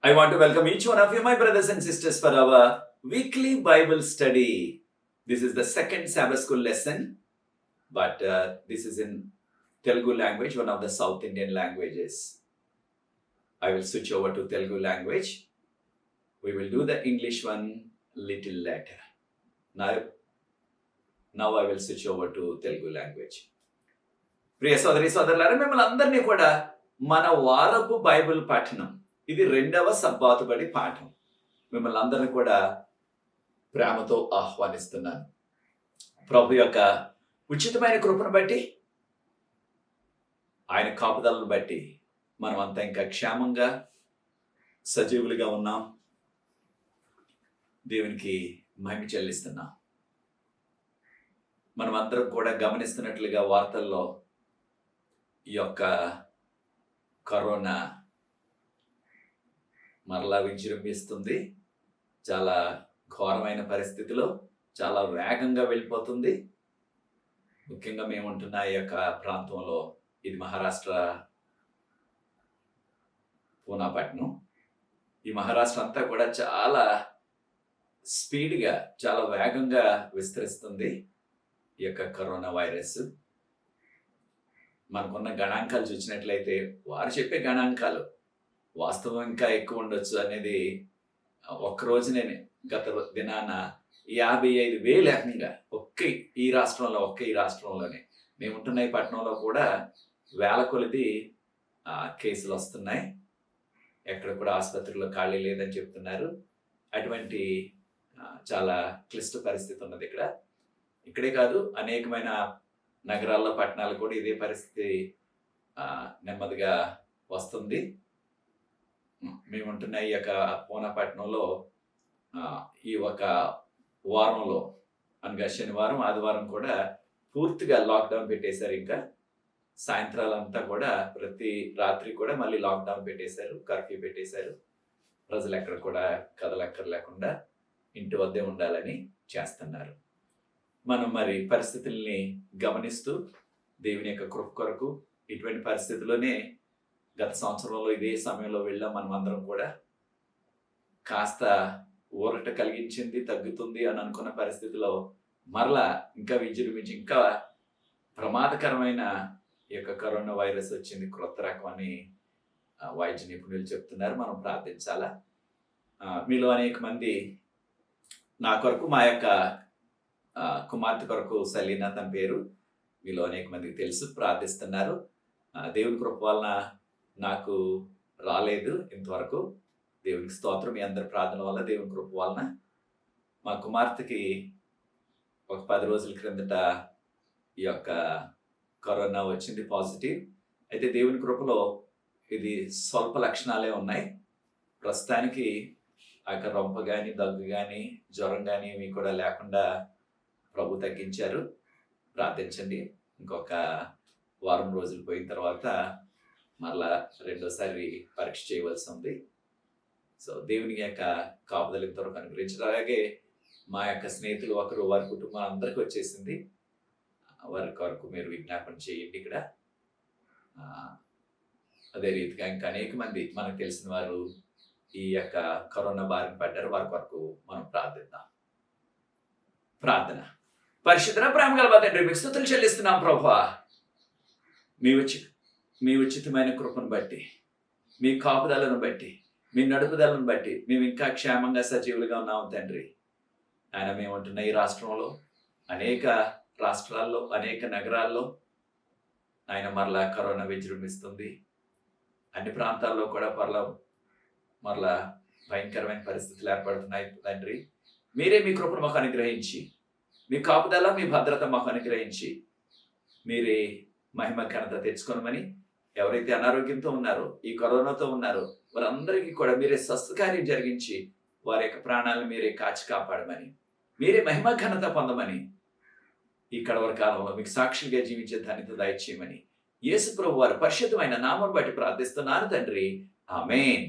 I want to welcome each one of you, my brothers and sisters, for our weekly Bible study. This is the second Sabbath school lesson, but this is in Telugu language, one of the South Indian languages. I will switch over to Telugu language. We will do the English one little later. Now I will switch over to Telugu language. ప్రియ సోదరి సోదరులారా, మిమ్మల్ని అందరినీ కూడా మన వారపు Bible పఠనం, ఇది 2వ సబ్బాతు బడి పాఠం. మిమ్మల్ని అందరినీ కూడా ప్రేమతో ఆహ్వానిస్తున్నాను. ప్రభు యొక్క ఉచితమైన కృపను బట్టి, ఆయన కాపుదలను బట్టి మనం అంతా ఇంకా క్షేమంగా సజీవులుగా ఉన్నాం. దేవునికి మహిమ చెల్లిస్తున్నాం. మనం అందరం కూడా గమనిస్తున్నట్లుగా వార్తల్లో ఈ యొక్క కరోనా మరలా విజృంభిస్తుంది. చాలా ఘోరమైన పరిస్థితిలో చాలా వేగంగా వెళ్ళిపోతుంది. ముఖ్యంగా మేము ఉంటున్న ఈ యొక్క ప్రాంతంలో, ఇది మహారాష్ట్ర పూనాపట్నం. ఈ మహారాష్ట్ర అంతా కూడా చాలా స్పీడ్గా, చాలా వేగంగా విస్తరిస్తుంది ఈ యొక్క కరోనా వైరస్. మనకున్న గణాంకాలు చూసినట్లయితే, వారు చెప్పే గణాంకాలు వాస్తవం ఇంకా ఎక్కువ ఉండొచ్చు అనేది, ఒక్కరోజునే గత దినాన 55,000 ఏకంగా ఒక్క ఈ రాష్ట్రంలోనే, మేము ఉంటున్న ఈ పట్టణంలో కూడా వేల కొలది కేసులు వస్తున్నాయి. ఎక్కడ కూడా ఆసుపత్రిలో ఖాళీ లేదని చెప్తున్నారు. అటువంటి చాలా క్లిష్ట పరిస్థితి ఉన్నది ఇక్కడ. ఇక్కడే కాదు, అనేకమైన నగరాల్లో, పట్టణాలు కూడా ఇదే పరిస్థితి నెమ్మదిగా వస్తుంది. మేము ఉంటున్న ఈ యొక్క పూనాపట్నంలో ఈ ఒక వారంలో, అనగా శనివారం, ఆదివారం కూడా పూర్తిగా లాక్డౌన్ పెట్టేశారు. ఇంకా సాయంత్రాలంతా కూడా, ప్రతి రాత్రి కూడా మళ్ళీ లాక్డౌన్ పెట్టేశారు, కర్ఫ్యూ పెట్టేశారు. ప్రజలు ఎక్కడ కూడా కదలక్కర్లేకుండా ఇంటి వద్దే ఉండాలని చేస్తున్నారు. మనం మరి పరిస్థితుల్ని గమనిస్తూ, దేవుని యొక్క కృప కొరకు, ఇటువంటి పరిస్థితుల్లోనే గత సంవత్సరంలో ఇదే సమయంలో వెళ్ళాం. మనం అందరం కూడా కాస్త ఊరట కలిగించింది, తగ్గుతుంది అని అనుకున్న పరిస్థితిలో మరలా ఇంకా విజృంభించి, ఇంకా ప్రమాదకరమైన ఈ యొక్క కరోనా వైరస్ వచ్చింది, క్రొత్త రకం అని వైద్య నిపుణులు చెప్తున్నారు. మనం ప్రార్థించాలా. మీలో అనేక మంది నా కొరకు, మా యొక్క కుమార్తె కొరకు, సలీనా తన పేరు, మీలో అనేక మందికి తెలుసు, ప్రార్థిస్తున్నారు. దేవుని కృప వలన నాకు రాలేదు ఇంతవరకు. దేవునికి స్తోత్రం. మీ అందరి ప్రార్థన వల్ల, దేవుని కృప వలన మా కుమార్తెకి ఒక 10 రోజుల క్రిందట ఈ యొక్క కరోనా వచ్చింది, పాజిటివ్. అయితే దేవుని కృపలో ఇది స్వల్ప లక్షణాలే ఉన్నాయి. ప్రస్తుతానికి ఆ యొక్క రొంప కానీ, దగ్గు కానీ, జ్వరం కానీ ఇవి కూడా లేకుండా ప్రభు తగ్గించారు. ప్రార్థించండి. ఇంకొక వారం రోజులు పోయిన తర్వాత మరలా రెండోసారి పరీక్ష చేయవలసి ఉంది. సో దేవుని యొక్క కాపుదల ఇంతవరకు అనుగ్రహించారు. అలాగే మా యొక్క స్నేహితులు ఒకరు, వారి కుటుంబం అందరికీ వచ్చేసింది. వారి కొరకు మీరు విజ్ఞాపన చేయండి ఇక్కడ. అదే రీతిగా ఇంకా అనేక మంది మనకు తెలిసిన వారు ఈ యొక్క కరోనా బారిన పడ్డారు. వారి కొరకు మనం ప్రార్థిద్దాం. ప్రార్థన. పరిశుద్ధ ప్రేమ గల తండ్రి, మీకు స్తుతులు చెల్లిస్తున్నాం ప్రభువా. మీ ఉచితమైన కృపను బట్టి, మీ కాపుదలను బట్టి, మీ నడుపుదలను బట్టి మేము ఇంకా క్షేమంగా సజీవులుగా ఉన్నాము తండ్రి. ఆయన మేము ఉంటున్న ఈ రాష్ట్రంలో, అనేక రాష్ట్రాల్లో, అనేక నగరాల్లో ఆయన మరలా కరోనా విజృంభిస్తుంది. అన్ని ప్రాంతాల్లో కూడా మరలా భయంకరమైన పరిస్థితులు ఏర్పడుతున్నాయి తండ్రి. మీరే మీ కృపను మాకు అనుగ్రహించి, మీ కాపుదల, మీ భద్రత మాకు అనుగ్రహించి, మీరే మహిమ ఘనత తెచ్చుకోనమని, ఎవరైతే అనారోగ్యంతో ఉన్నారో, ఈ కరోనాతో ఉన్నారో, వారందరికీ కూడా మీరే స్వస్థకార్యం జరిగించి, వారి యొక్క ప్రాణాలను మీరే కాచి కాపాడమని, మీరే మహిమ ఘనత పొందమని, ఈ కడవరి కాలంలో మీకు సాక్షిగా జీవించే ధన్యత దయచేయమని యేసు ప్రభు వారి పరిశుద్ధమైన నామం బట్టి ప్రార్థిస్తున్నాను తండ్రి. ఆమేన్.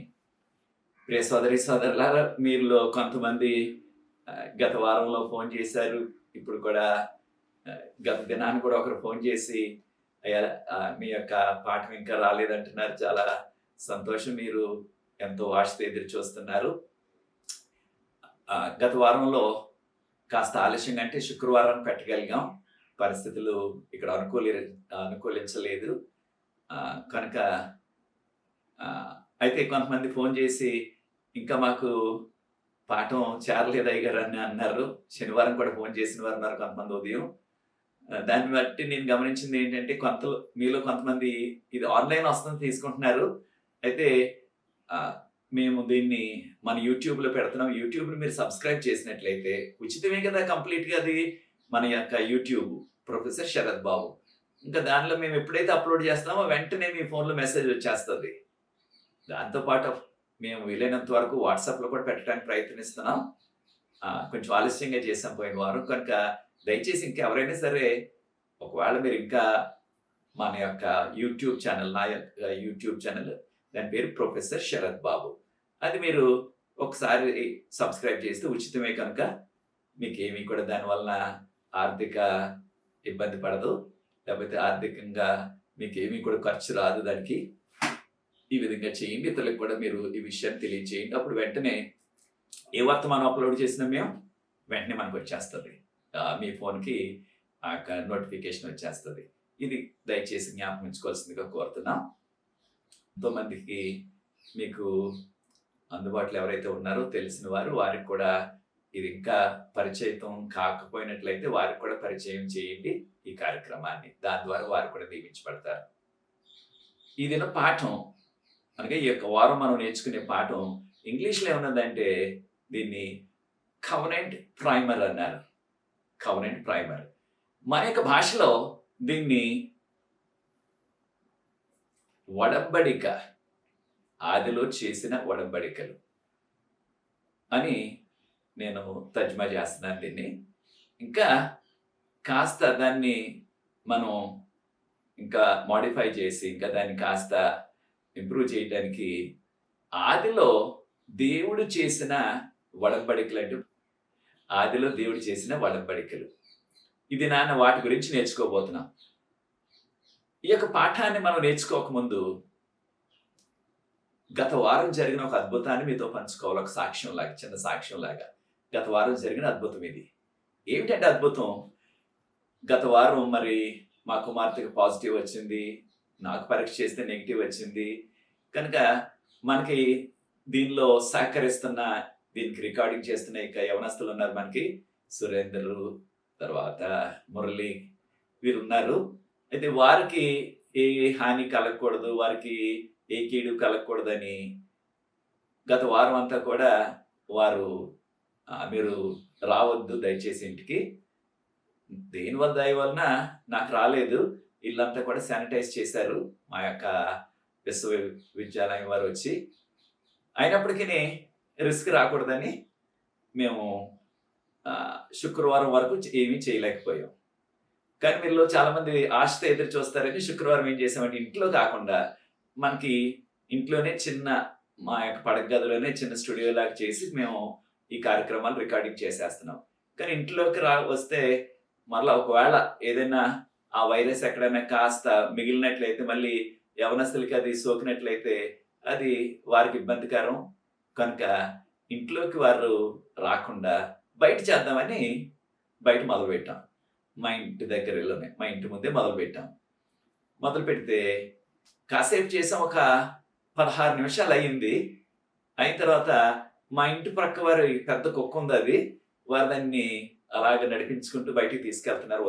ప్రియ సోదరి సోదరులారా, మీరులో కొంతమంది గత వారంలో ఫోన్ చేశారు. ఇప్పుడు కూడా గత దినాన్ని కూడా ఒకరు ఫోన్ చేసి, అయ్యా మీ యొక్క పాఠం ఇంకా రాలేదంటున్నారు. చాలా సంతోషం. మీరు ఎంతో ఆశతో ఎదురు చూస్తున్నారు. గత వారంలో కాస్త ఆలస్యంగా అంటే శుక్రవారం పెట్టగలిగాం. పరిస్థితులు ఇక్కడ అనుకూలించలేదు. కనుక అయితే కొంతమంది ఫోన్ చేసి ఇంకా మాకు పాఠం చేరలేదు అయ్యగారు అని అన్నారు. శనివారం కూడా ఫోన్ చేసిన వారు ఉన్నారు కొంతమంది ఉదయం. దాన్ని బట్టి నేను గమనించింది ఏంటంటే మీలో కొంతమంది ఇది ఆన్లైన్ వస్తుంది తీసుకుంటున్నారు. అయితే మేము దీన్ని మన యూట్యూబ్లో పెడుతున్నాం. యూట్యూబ్ని మీరు సబ్స్క్రైబ్ చేసినట్లయితే ఉచితమే కదా కంప్లీట్గా అది. మన యొక్క యూట్యూబ్ ప్రొఫెసర్ శరత్ బాబు. ఇంకా దానిలో మేము ఎప్పుడైతే అప్లోడ్ చేస్తామో వెంటనే మీ ఫోన్లో మెసేజ్ వచ్చేస్తుంది. దాంతోపాటు మేము వీలైనంత వరకు వాట్సాప్లో కూడా పెట్టడానికి ప్రయత్నిస్తున్నాం. కొంచెం ఆలస్యంగా చేసాం పోయిన వారం. కనుక దయచేసి ఇంకెవరైనా సరే ఒకవేళ మీరు ఇంకా మన యొక్క యూట్యూబ్ ఛానల్, నా యొక్క యూట్యూబ్ ఛానల్, దాని పేరు ప్రొఫెసర్ శరత్ బాబు, అది మీరు ఒకసారి సబ్స్క్రైబ్ చేస్తే ఉచితమే. కనుక మీకు ఏమీ కూడా దానివల్ల ఆర్థిక ఇబ్బంది పడదు, లేకపోతే ఆర్థికంగా మీకు ఏమీ కూడా ఖర్చు రాదు. దానికి ఈ విధంగా చేయండి. ఇతరులకు కూడా మీరు ఈ విషయాన్ని తెలియజేయండి. అప్పుడు వెంటనే ఏ వర్తమానం అప్లోడ్ చేసినా మేము వెంటనే మనకు వచ్చేస్తుంది. మీ ఫోన్కి ఆ యొక్క నోటిఫికేషన్ వచ్చేస్తుంది. ఇది దయచేసి జ్ఞాపకం ఉంచుకోవాల్సిందిగా కోరుతున్నాం. ఎంతోమందికి మీకు అందుబాటులో ఎవరైతే ఉన్నారో తెలిసిన వారు, వారికి కూడా ఇది ఇంకా పరిచయం కాకపోయినట్లయితే వారికి కూడా పరిచయం చేయండి ఈ కార్యక్రమాన్ని. దాని ద్వారా వారు కూడా దీవించబడతారు. ఈ దిన పాఠం అనగా ఈ యొక్క వారం మనం నేర్చుకునే పాఠం ఇంగ్లీష్లో ఏమన్నదంటే దీన్ని కవనెంట్ ప్రైమర్ అన్నారు. Covenant primer. మన యొక్క భాషలో దీన్ని ఒడంబడిక, ఆదిలో చేసిన ఒడంబడికలు అని నేను తర్జుమా చేస్తున్నాను దీన్ని. ఇంకా కాస్త దాన్ని మనం ఇంకా మోడిఫై చేసి ఇంకా దాన్ని కాస్త ఇంప్రూవ్ చేయడానికి ఆదిలో దేవుడు చేసిన ఒడంబడికలు అంటే ఆదిలో దేవుడు చేసిన ఒడంబడికలు. ఇది నాన్న వాటి గురించి నేర్చుకోబోతున్నాం. ఈ యొక్క పాఠాన్ని మనం నేర్చుకోకముందు గత వారం జరిగిన ఒక అద్భుతాన్ని మీతో పంచుకోవాలి. ఒక సాక్ష్యం లాగా, చిన్న సాక్ష్యం లాగా. గత వారం జరిగిన అద్భుతం ఇది. ఏమిటంటే అద్భుతం, గత వారం మరి మా కుమార్తెకి పాజిటివ్ వచ్చింది, నాకు పరీక్ష చేస్తే నెగిటివ్ వచ్చింది. కనుక మనకి దీనిలో సహకరిస్తున్న, దీనికి రికార్డింగ్ చేస్తున్న ఇక యవనస్తులు ఉన్నారు మనకి. సురేందరు, తర్వాత మురళి, వీరు ఉన్నారు. అయితే వారికి ఏ హాని కలగకూడదు, వారికి ఏ కీడు కలగకూడదని గత వారం అంతా కూడా వారు మీరు రావద్దు దయచేసి ఇంటికి. దేనివల్ల దయ వలన నాకు రాలేదు. ఇల్లంతా కూడా శానిటైజ్ చేశారు మా యొక్క విశ్వవిద్యాలయం వారు వచ్చి. అయినప్పటికీ రిస్క్ రాకూడదని మేము శుక్రవారం వరకు ఏమీ చేయలేకపోయాం. కానీ మీలో చాలామంది ఆశతో ఎదురు చూస్తారని శుక్రవారం ఏం చేసామంటే ఇంట్లో కాకుండా మనకి ఇంట్లోనే చిన్న మా యొక్క పడక గదిలోనే చిన్న స్టూడియో లాగా చేసి మేము ఈ కార్యక్రమాలు రికార్డింగ్ చేసేస్తున్నాం. కానీ ఇంట్లోకి వస్తే మరలా ఒకవేళ ఏదైనా ఆ వైరస్ ఎక్కడైనా కాస్త మిగిలినట్లయితే, మళ్ళీ యవనస్తులకి అది సోకినట్లయితే అది వారికి ఇబ్బందికరం. కనుక ఇంట్లోకి వారు రాకుండా బయట చేద్దామని బయట మొదలుపెట్టాం. మా ఇంటి దగ్గరలోనే, మా ఇంటి ముందే మొదలుపెట్టాం. మొదలు పెడితే కాసేపు చేసాం. ఒక 16 నిమిషాలు అయ్యింది. అయిన తర్వాత మా ఇంటి ప్రక్క వారి పెద్ద కుక్క ఉంది, అది వారు దాన్ని అలాగ నడిపించుకుంటూ బయటికి తీసుకెళ్తున్నారు.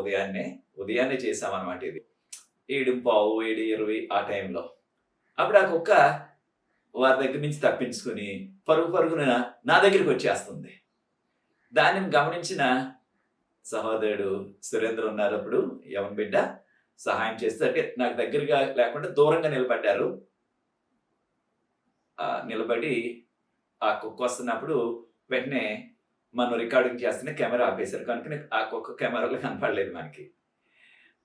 ఉదయాన్నే చేసామన్నమాట. ఇది 7:15, 7:20 ఆ టైంలో. అప్పుడు ఆ కుక్క వారి దగ్గర నుంచి తప్పించుకుని పరుగున నా దగ్గరికి వచ్చేస్తుంది. దాన్ని గమనించిన సహోదరుడు సురేంద్ర ఉన్నారు, అప్పుడు యవన బిడ్డ, సహాయం చేస్తే అంటే నాకు దగ్గరగా లేకుండా దూరంగా నిలబడ్డారు. నిలబడి ఆ కుక్క వస్తున్నప్పుడు వెంటనే మనం రికార్డింగ్ చేస్తున్న కెమెరా ఆపేశారు. కనుక ఆ కుక్క కెమెరాలో కనపడలేదు మనకి.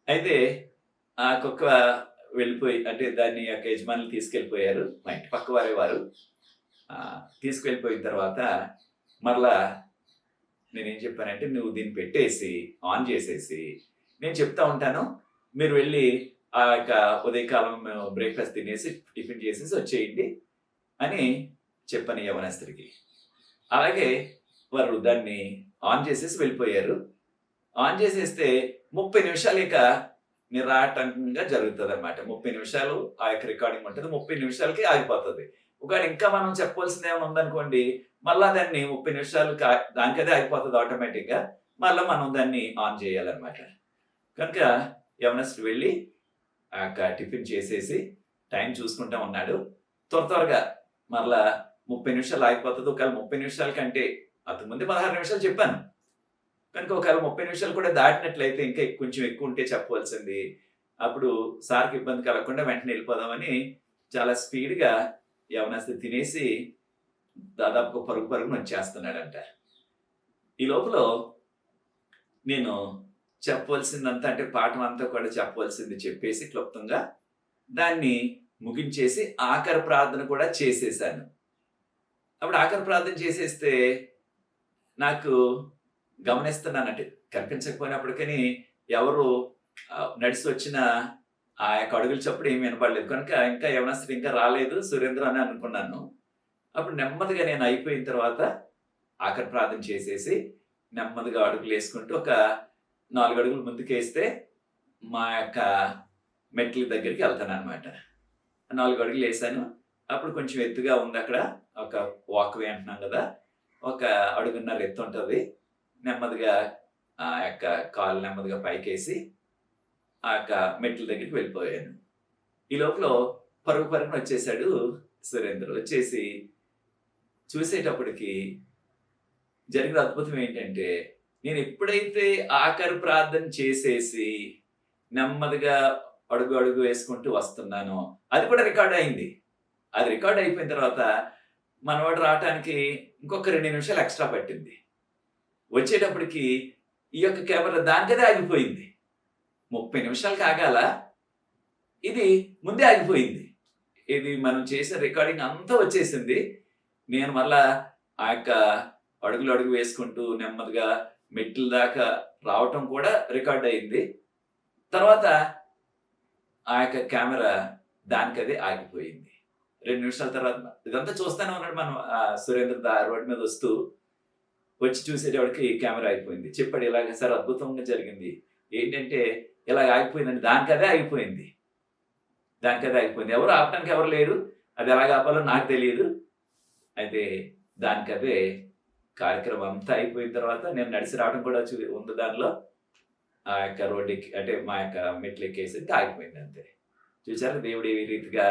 అయితే ఆ కుక్క వెళ్ళిపోయి, అంటే దాన్ని యొక్క యజమానులు తీసుకెళ్ళిపోయారు. మా ఇంటి పక్క వారు తీసుకెళ్ళిపోయిన తర్వాత మరలా నేనేం చెప్పానంటే, నువ్వు దీన్ని పెట్టేసి ఆన్ చేసేసి నేను చెప్తా ఉంటాను, మీరు వెళ్ళి ఆ యొక్క ఉదయకాలం బ్రేక్ఫాస్ట్ తినేసి టిఫిన్ చేసేసి వచ్చేయండి అని చెప్పని యవనస్తుడికి. అలాగే వారు దాన్ని ఆన్ చేసేసి వెళ్ళిపోయారు. ఆన్ చేసేస్తే 30 నిమిషాలు ఇక నిరాటంకంగా జరుగుతుందన్నమాట. 30 నిమిషాలు ఆ యొక్క రికార్డింగ్ ఉంటుంది. 30 నిమిషాలకి ఆగిపోతుంది. ఒకవేళ ఇంకా మనం చెప్పవలసింది ఏమైనా ఉందనుకోండి, మళ్ళా దాన్ని 30 నిమిషాలు దానికదే ఆగిపోతుంది ఆటోమేటిక్‌గా. మళ్ళా మనం దాన్ని ఆన్ చేయాలన్నమాట. కనుక యవనస్తుడు వెళ్ళి ఆ యొక్క టిఫిన్ చేసేసి టైం చూసుకుంటా ఉన్నాడు. త్వరగా మరలా 30 నిమిషాలు ఆగిపోతుంది. ఒకవేళ 30 నిమిషాల కంటే అంతకుముందే 16 నిమిషాలు చెప్పాను. కనుక ఒకవేళ 30 నిమిషాలు కూడా దాటినట్లయితే ఇంకా కొంచెం ఎక్కువ ఉంటే చెప్పవలసింది. అప్పుడు సార్‌కి ఇబ్బంది కలగకుండా వెంటనే వెళ్ళిపోదామని చాలా స్పీడ్‌గా యవనస్తుడు తినేసి దాదాపుగా పరుగున వచ్చేస్తున్నాడంట. ఈ లోపల నేను చెప్పవలసిందంతా అంటే పాఠం అంతా కూడా చెప్పవలసింది చెప్పేసి క్లుప్తంగా దాన్ని ముగించేసి ఆఖరి ప్రార్థన కూడా చేసేసాను. అప్పుడు ఆఖరి ప్రార్థన చేసేస్తే నాకు గమనిస్తున్నానంటే కనిపించకపోయినప్పటికీ ఎవరు నడిచి వచ్చిన ఆ యొక్క అడుగుల చప్పుడు ఏమి వినపడలేదు. కనుక ఇంకా యవనస్తుడు ఇంకా రాలేదు సురేంద్ర అని అనుకున్నాను. అప్పుడు నెమ్మదిగా నేను అయిపోయిన తర్వాత ఆఖరి ప్రార్థన చేసేసి నెమ్మదిగా అడుగులు వేసుకుంటూ ఒక 4 అడుగులు ముందుకేస్తే మా యొక్క మెట్ల దగ్గరికి వెళ్తానన్నమాట. 4 అడుగులు వేసాను. అప్పుడు కొంచెం ఎత్తుగా ఉంది అక్కడ. ఒక వాక్‌వే అంటున్నాం కదా, ఒక అడుగున్నర ఎత్తు ఉంటుంది. నెమ్మదిగా ఆ యొక్క కాలు నెమ్మదిగా పైకేసి ఆ యొక్క మెట్ల దగ్గరికి వెళ్ళిపోయాను. ఈ లోపల పరుగున వచ్చేసాడు సురేంద్ర. వచ్చేసి చూసేటప్పటికి జరిగిన అద్భుతం ఏంటంటే, నేను ఎప్పుడైతే ఆఖరి ప్రార్థన చేసేసి నెమ్మదిగా అడుగు వేసుకుంటూ వస్తున్నానో అది కూడా రికార్డ్ అయింది. అది రికార్డ్ అయిపోయిన తర్వాత మనవాడు రావటానికి ఇంకొక 2 నిమిషాలు ఎక్స్ట్రా పట్టింది. వచ్చేటప్పటికి ఈ యొక్క కెమెరా దానికదే ఆగిపోయింది. 30 నిమిషాలకి ఆగాల, ఇది ముందే ఆగిపోయింది. ఇది మనం చేసిన రికార్డింగ్ అంతా వచ్చేసింది. నేను మళ్ళా ఆ యొక్క అడుగు వేసుకుంటూ నెమ్మదిగా మెట్ల దాకా రావటం కూడా రికార్డ్ అయింది. తర్వాత ఆ యొక్క కెమెరా దానికదే ఆగిపోయింది. 2 నిమిషాల తర్వాత ఇదంతా చూస్తూనే ఉన్నాడు మనం సురేంద్ర రోడ్డు మీద వచ్చి చూసేటప్పటికి కెమెరా అయిపోయింది. చెప్పాడు ఇలాగ సార్ అద్భుతంగా జరిగింది. ఏంటంటే ఇలాగ ఆగిపోయిందండి, దానికదే ఆగిపోయింది. ఎవరు ఆపడానికి ఎవరు లేరు. అది ఎలాగ ఆపాలో నాకు తెలియదు. అయితే దానికదే కార్యక్రమం అంతా అయిపోయిన తర్వాత నేను నడిచి రావడం కూడా ఉంది. దానిలో ఆ యొక్క రోడ్డు ఎక్కి అంటే మా యొక్క మెట్లు ఎక్కేసరికి ఆగిపోయింది అంతే. చూసారా దేవుడు ఏ రీతిగా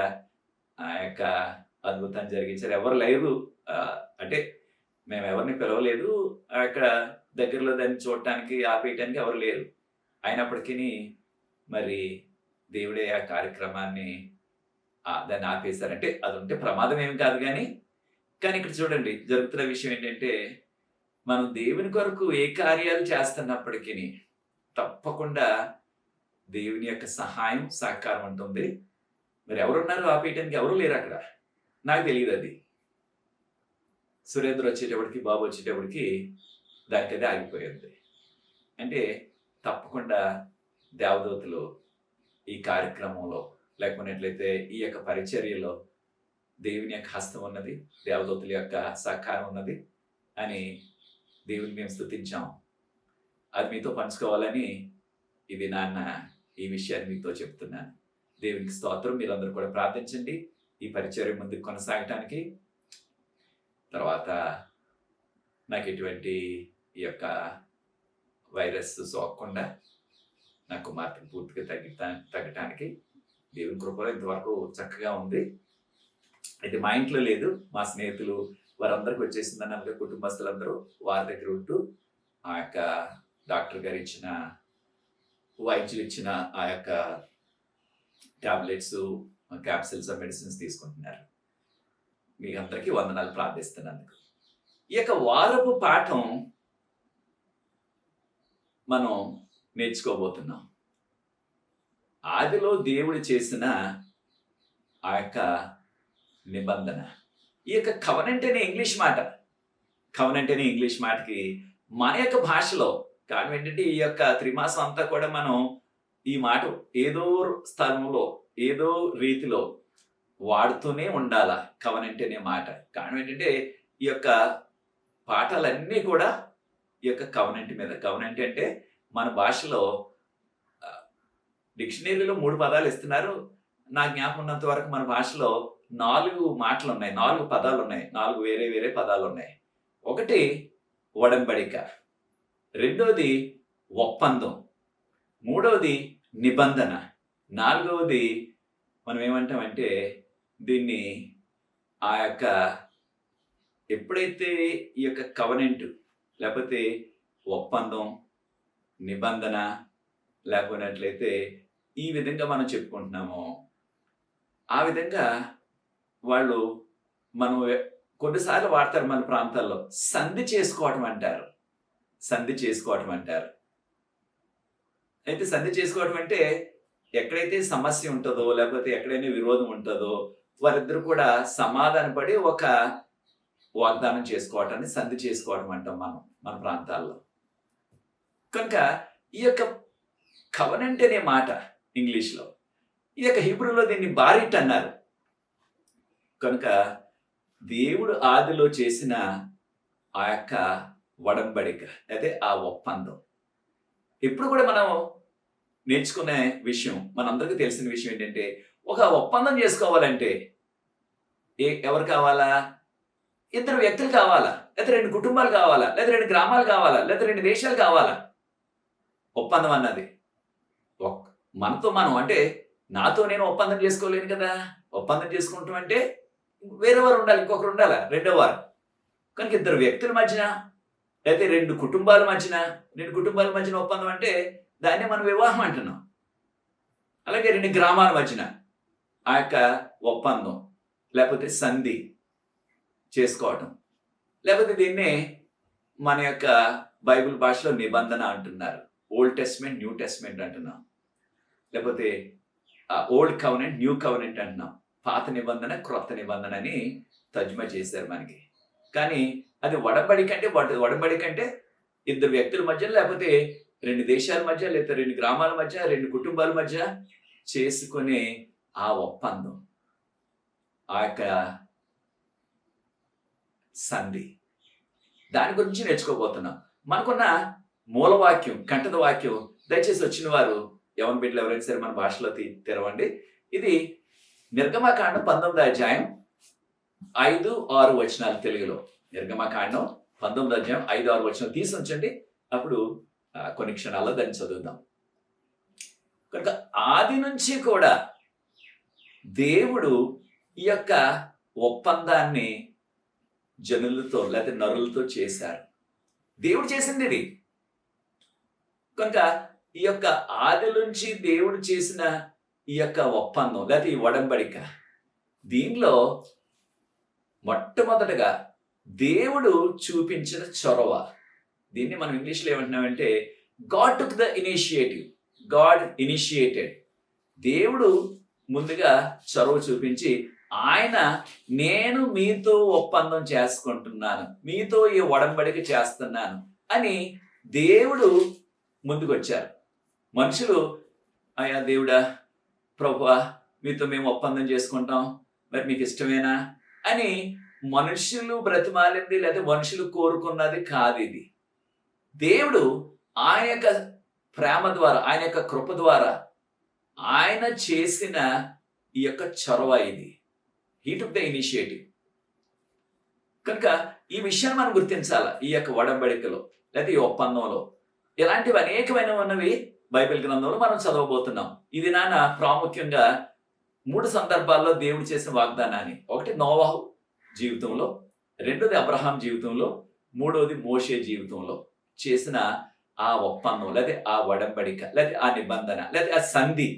ఆ యొక్క అద్భుతాన్ని జరిగించారు. ఎవరు లేరు, అంటే మేము ఎవరిని పిలవలేదు. అక్కడ దగ్గరలో దాన్ని చూడటానికి ఆపేయటానికి ఎవరు లేరు. అయినప్పటికీ మరి దేవుడే ఆ కార్యక్రమాన్ని దాన్ని ఆపేశారంటే అది ఉంటే ప్రమాదం ఏమి కాదు. కానీ ఇక్కడ చూడండి జరుగుతున్న విషయం ఏంటంటే, మనం దేవుని కొరకు ఏ కార్యాలు చేస్తున్నప్పటికీ తప్పకుండా దేవుని యొక్క సహాయం సహకారం ఉంటుంది. మరి ఎవరున్నారు ఆపేయటానికి? ఎవరు లేరు అక్కడ. నాకు తెలియదు అది. సురేంద్ర వచ్చేటప్పటికి బాబు వచ్చేటప్పటికి దానికదే ఆగిపోయింది. అంటే తప్పకుండా దేవదూతలు ఈ కార్యక్రమంలో లేకపోయినట్లయితే ఈ యొక్క పరిచర్యలో దేవుని యొక్క హస్తం ఉన్నది, దేవదూతల యొక్క సహకారం ఉన్నది అని దేవుని మేము స్తుతించాం. అది మీతో పంచుకోవాలని ఇది నాన్న ఈ విషయాన్ని మీతో చెప్తున్నాను. దేవునికి స్తోత్రం. మీరందరూ కూడా ప్రార్థించండి ఈ పరిచర్య ముందుకు కొనసాగటానికి. తర్వాత నాకు ఎటువంటి ఈ యొక్క వైరస్ సోకకుండా నా కుమార్తెకు పూర్తిగా తగ్గటానికి దేవుని కృపలో ఇంతవరకు చక్కగా ఉంది. అయితే మా ఇంట్లో లేదు, మా స్నేహితులు వారందరికి వచ్చేసిందని అందుకే కుటుంబస్తులందరూ వారి దగ్గర ఉంటూ ఆ యొక్క డాక్టర్ గారు ఇచ్చిన వైద్యులు ఇచ్చిన ఆ యొక్క టాబ్లెట్స్, క్యాప్సిల్స్, మెడిసిన్స్ తీసుకుంటున్నారు. మీ అందరికీ వందనాలు ప్రార్థిస్తున్నందుకు. ఈ యొక్క వారపు పాఠం మనం నేర్చుకోబోతున్నాం. ఆదిలో దేవుడు చేసిన ఆ యొక్క నిబంధన. ఈ యొక్క కవనెంట్ అనే ఇంగ్లీష్ మాట, కవనెంట్ అనే ఇంగ్లీష్ మాటకి మన యొక్క భాషలో కారణం ఏంటంటే, ఈ యొక్క త్రిమాసం అంతా కూడా మనం ఈ మాట ఏదో స్థలంలో ఏదో రీతిలో వాడుతూనే ఉండాల కవనెంట్ అనే మాట. కారణం ఏంటంటే ఈ యొక్క పాఠాలన్నీ కూడా ఈ యొక్క కవనెంట్ మీద. కవనెంట్ అంటే మన భాషలో డిక్షనరీలో 3 పదాలు ఇస్తున్నారు. నా జ్ఞాపకం ఉన్నంత వరకు మన భాషలో 4 మాటలు ఉన్నాయి, 4 పదాలు ఉన్నాయి, 4 వేరే వేరే పదాలు ఉన్నాయి. ఒకటి ఒడంబడిక, రెండోది ఒప్పందం, మూడవది నిబంధన, నాలుగవది మనం ఏమంటామంటే దీన్ని ఆ యొక్క ఎప్పుడైతే ఈ యొక్క కవనెంట్ లేకపోతే ఒప్పందం, నిబంధన లేకపోయినట్లయితే ఈ విధంగా మనం చెప్పుకుంటున్నామో ఆ విధంగా వాళ్ళు మనం కొన్నిసార్లు వాడతారు మన ప్రాంతాల్లో సంధి చేసుకోవటం అంటారు. సంధి చేసుకోవటం అంటారు. అయితే సంధి చేసుకోవటం అంటే ఎక్కడైతే సమస్య ఉంటుందో లేకపోతే ఎక్కడైనా విరోధం ఉంటుందో వారిద్దరు కూడా సమాధానపడి ఒక వాగ్దానం చేసుకోవటాన్ని సంధి చేసుకోవటం అంటాం మనం మన ప్రాంతాల్లో. కనుక ఈ యొక్క కవనెంట్ అనే మాట ఇంగ్లీష్లో, ఈ యొక్క హిబ్రూలో దీన్ని బారిట్ అన్నారు. కనుక దేవుడు ఆదిలో చేసిన ఆ యొక్క ఒడంబడిక అదే ఆ ఒప్పందం ఎప్పుడు కూడా మనం నేర్చుకునే విషయం, మనందరికీ తెలిసిన విషయం ఏంటంటే ఒక ఒప్పందం చేసుకోవాలంటే ఎవరు కావాలా? 2 వ్యక్తులు కావాలా, లేదా 2 కుటుంబాలు కావాలా, లేదా 2 గ్రామాలు కావాలా, లేదా 2 దేశాలు కావాలా? ఒప్పందం అన్నది మనతో మనం అంటే నాతో నేను ఒప్పందం చేసుకోలేను కదా. ఒప్పందం చేసుకుంటాం అంటే వేరేవారు ఉండాలి, ఇంకొకరు ఉండాలా, రెండో వారు. కనుక 2 వ్యక్తుల మధ్యన అయితే 2 కుటుంబాల మధ్యన 2 కుటుంబాల మధ్యన ఒప్పందం అంటే దాన్ని మనం వివాహం అంటున్నాం. అలాగే 2 గ్రామాల మధ్యన ఆ యొక్క ఒప్పందం లేకపోతే సంధి చేసుకోవటం, లేకపోతే దీన్నే మన యొక్క బైబిల్ భాషలో నిబంధన అంటున్నారు. ఓల్డ్ టెస్ట్మెంట్, న్యూ టెస్ట్మెంట్ అంటున్నాం. లేకపోతే ఓల్డ్ కవనెంట్, న్యూ కవనెంట్ అంటున్నాం. పాత నిబంధన, క్రొత్త నిబంధన అని తర్జుమా చేశారు మనకి. కానీ అది ఒడంబడిక అంటే 2 వ్యక్తుల మధ్య లేకపోతే 2 దేశాల మధ్య లేకపోతే 2 గ్రామాల మధ్య 2 కుటుంబాల మధ్య చేసుకునే ఆ ఒప్పందం, ఆ యొక్క సంధి, దాని గురించి నేర్చుకోబోతున్నాం. మనకున్న మూలవాక్యం, కంఠద వాక్యం దయచేసి వచ్చిన వారు యవన బిడ్డలు ఎవరైనా సరే మన భాషలో తెరవండి. ఇది నిర్గమకాండం 19వ అధ్యాయం 5-6 వచనాలు తెలుగులో. నిర్గమకాండం 19వ అధ్యాయం 5-6 వచనాలు తీసి ఉంచండి. అప్పుడు కొన్ని క్షణాల్లో దాన్ని చదువుదాం. కనుక ఆది నుంచి కూడా దేవుడు ఈ యొక్క ఒప్పందాన్ని జనులతో లేకపోతే నరులతో చేశారు. దేవుడు చేసింది ఇది. కనుక ఈ యొక్క ఆది నుంచి దేవుడు చేసిన ఈ యొక్క ఒప్పందం లేకపోతే ఈ ఒడంబడిక, దీనిలో మొట్టమొదటగా దేవుడు చూపించిన చొరవ, దీన్ని మనం ఇంగ్లీష్లో ఏమంటున్నామంటే God took the initiative. God initiated. దేవుడు ముందుగా చొరవ చూపించి ఆయన నేను మీతో ఒప్పందం చేసుకుంటున్నాను, మీతో ఈ ఒడంబడిక చేస్తున్నాను అని దేవుడు ముందుకు వచ్చారు. మనుషులు అయ్యా దేవుడా, ప్రభువా, మీతో మేము ఒప్పందం చేసుకుంటాం, మరి మీకు ఇష్టమేనా అని మనుషులు బ్రతిమాలింది లేదా మనుషులు కోరుకున్నది కాదు ఇది. దేవుడు ఆయన యొక్క ప్రేమ ద్వారా, ఆయన యొక్క కృప ద్వారా ఆయన చేసిన ఈ యొక్క చొరవ ఇది. He took the initiative. కనుక ఈ విషయాన్ని మనం గుర్తించాలి. ఈ యొక్క ఒడంబడికలో లేదా ఈ ఒప్పందంలో ఇలాంటివి అనేకమైన ఉన్నవి బైబిల్ గ్రంథంలో మనం చదవబోతున్నాం. ఇది నాన్న ప్రాముఖ్యంగా 3 సందర్భాల్లో దేవుడు చేసిన వాగ్దానాన్ని, ఒకటి నోవాహు జీవితంలో, రెండోది అబ్రహాం జీవితంలో, మూడవది మోషే జీవితంలో చేసిన ఆ ఒప్పందం లేదా ఆ ఒడంబడిక లేదా ఆ నిబంధన లేదా ఆ సంధి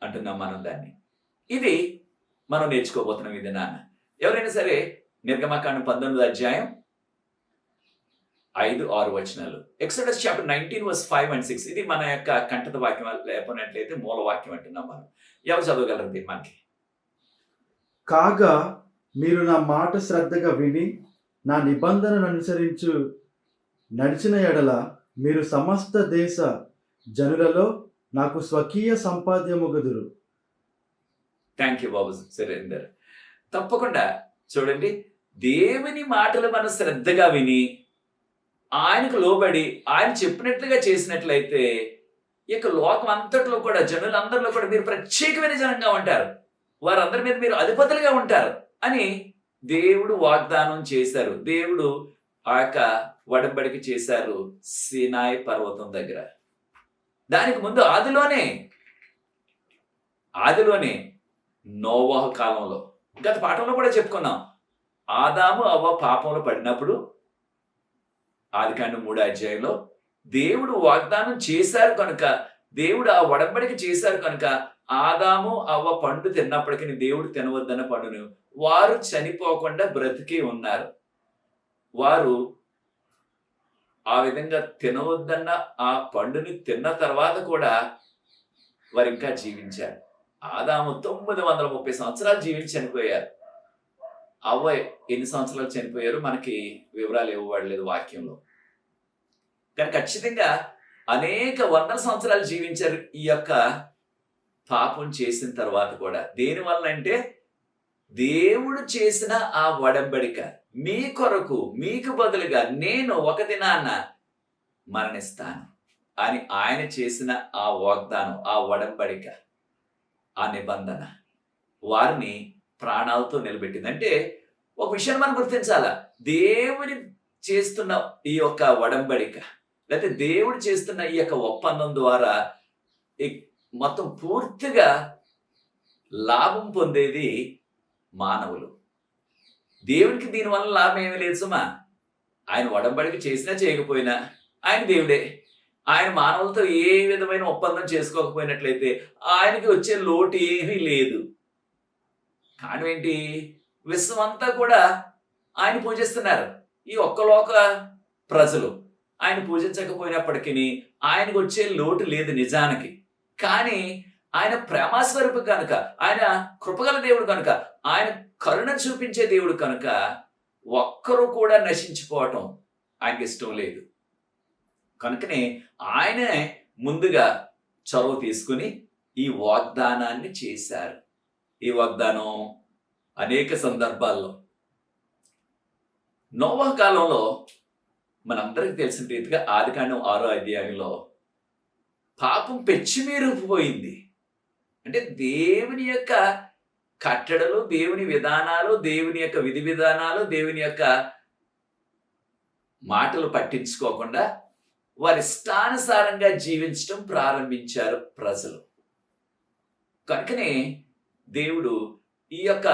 అంటున్నాం మనం దాన్ని. ఇది మనం నేర్చుకోబోతున్నాం ఇది నాన్న. ఎవరైనా సరే నిర్గమకాండం 19వ అధ్యాయం 5-6 వచనాలు. ఎక్సోడస్ చాప్టర్ 19 verse 5 and 6 ఇది మన యొక్క కంఠత వాక్యం లేకపోయినట్లయితే మూల వాక్యం అంటున్నాం మనం. ఎవరు చదవగలరు దీన్ని మనకి? కాగా మీరు నా మాట శ్రద్ధగా విని నా నిబంధనను అనుసరించు నడిచిన ఎడల మీరు సమస్త దేశ జనులలో నాకు స్వకీయ సంపాద్యముగదురు. థ్యాంక్ యూ బాబు సురేందర్. తప్పకుండా చూడండి, దేవుని మాటలు మనం శ్రద్ధగా విని ఆయనకు లోబడి ఆయన చెప్పినట్లుగా చేసినట్లయితే ఇక లోకం అంతట్లో కూడా జనులందరిలో కూడా మీరు ప్రత్యేకమైన జనంగా ఉంటారు, వారందరి మీద మీరు అధిపతులుగా ఉంటారు అని దేవుడు వాగ్దానం చేశారు. దేవుడు ఆ యొక్క ఒడంబడిక చేశారు సీనాయి పర్వతం దగ్గర. దానికి ముందు ఆదిలోనే నోవహు కాలంలో, గత పాఠంలో కూడా చెప్పుకున్నాం, ఆదాము అవ్వ పాపంలో పడినప్పుడు ఆదికాండం 3వ అధ్యాయంలో దేవుడు వాగ్దానం చేశారు కనుక, దేవుడు ఆ ఒడంబడిక చేశారు కనుక ఆదాము అవ్వ పండు తిన్నప్పటికీ దేవుడు తినవద్దన్న పండును వారు చనిపోకుండా బ్రతికి ఉన్నారు. వారు ఆ విధంగా తినవద్దన్న ఆ పండుని తిన్న తర్వాత కూడా వారు ఇంకా జీవించారు. ఆదాము 930 సంవత్సరాలు జీవించి చనిపోయారు. అవ్వ ఎన్ని సంవత్సరాలు చనిపోయారు మనకి వివరాలు ఇవ్వబడలేదు వాక్యంలో. కానీ ఖచ్చితంగా అనేక వందల సంవత్సరాలు జీవించారు ఈ యొక్క పాపం చేసిన తర్వాత కూడా. దేనివల్ల అంటే దేవుడు చేసిన ఆ ఒడంబడిక, మీ కొరకు మీకు బదులుగా నేను ఒక దినాన్న మరణిస్తాను అని ఆయన చేసిన ఆ వాగ్దానం, ఆ ఒడంబడిక, ఆ నిబంధన వారిని ప్రాణాలతో నిలబెట్టింది. అంటే ఒక విషయాన్ని మనం గుర్తించాలా, దేవుని చేస్తున్న ఈ యొక్క ఒడంబడిక లేకపోతే దేవుడు చేస్తున్న ఈ యొక్క ఒప్పందం ద్వారా మొత్తం పూర్తిగా లాభం పొందేది మానవులు. దేవునికి దీనివల్ల లాభం ఏమీ లేదు సుమా. ఆయన ఒడంబడిక చేసినా చేయకపోయినా ఆయన దేవుడే. ఆయన మానవులతో ఏ విధమైన ఒప్పందం చేసుకోకపోయినట్లయితే ఆయనకి వచ్చే లోటు ఏమీ లేదు. కారణం ఏంటి? విశ్వమంతా కూడా ఆయన పూజిస్తున్నారు. ఈ ఒక్కలోక ప్రజలు ఆయన పూజించకపోయినప్పటికీ ఆయనకు వచ్చే లోటు లేదు నిజానికి. కానీ ఆయన ప్రేమాస్వరూపి కనుక, ఆయన కృపగల దేవుడు కనుక, ఆయన కరుణ చూపించే దేవుడు కనుక ఒక్కరు కూడా నశించిపోవటం ఆయనకి ఇష్టం లేదు. కనుకనే ఆయనే ముందుగా చొరవ తీసుకుని ఈ వాగ్దానాన్ని చేశారు. ఈ వాగ్దానం అనేక సందర్భాల్లో నోవహు కాలంలో మనందరికీ తెలిసిన రీతిగా ఆదికాండం 6వ అధ్యాయంలో పాపం పెచ్చిమీరిపోయింది. అంటే దేవుని యొక్క కట్టడలు, దేవుని విధానాలు, దేవుని యొక్క విధి విధానాలు, దేవుని యొక్క మాటలు పట్టించుకోకుండా వారి ఇష్టానుసారంగా జీవించడం ప్రారంభించారు ప్రజలు. కనుకనే దేవుడు ఈ యొక్క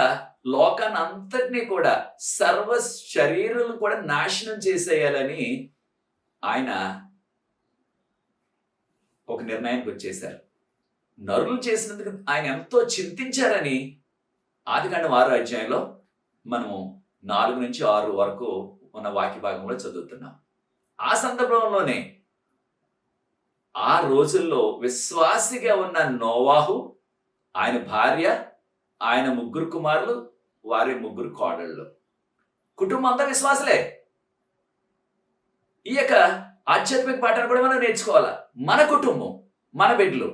లోకాన్ని అంతటినీ కూడా, సర్వ శరీరాలను కూడా నాశనం చేసేయాలని ఆయన ఒక నిర్ణయానికి వచ్చేశారు. నరులు చేసినందుకు ఆయన ఎంతో చింతించారని ఆదికాండం 6వ అధ్యాయంలో మనము 4 నుంచి 6 వరకు ఉన్న వాక్య భాగంలో చదువుతున్నాం. ఆ సందర్భంలోనే ఆ రోజుల్లో విశ్వాసిగా ఉన్న నోవాహు, ఆయన భార్య, ఆయన 3 కుమారులు, వారి 3 కోడళ్ళు, కుటుంబం అంతా విశ్వాసులే. ఈ యొక్క ఆధ్యాత్మిక పాఠాన్ని కూడా మనం నేర్చుకోవాలా. మన కుటుంబం, మన బిడ్డలు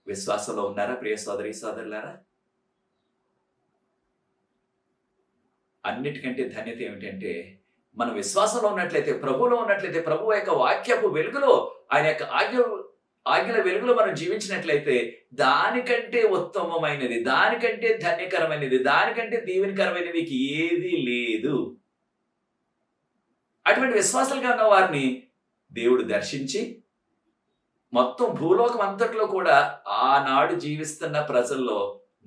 విశ్వాసంలో ఉన్నారా ప్రియ సోదరి సోదరులారా? అన్నిటికంటే ధన్యత ఏమిటంటే మనం విశ్వాసంలో ఉన్నట్లయితే, ప్రభువులో ఉన్నట్లయితే, ప్రభు యొక్క వాక్యపు వెలుగులో, ఆయన యొక్క ఆజ్ఞల వెలుగులో మనం జీవించినట్లయితే దానికంటే ఉత్తమమైనది, దానికంటే ధన్యకరమైనది, దానికంటే దీవెనకరమైనది ఏది లేదు. అటువంటి విశ్వాసాలుగా ఉన్న వారిని దేవుడు దర్శించి మొత్తం భూలోకం అంతట్లో కూడా ఆనాడు జీవిస్తున్న ప్రజల్లో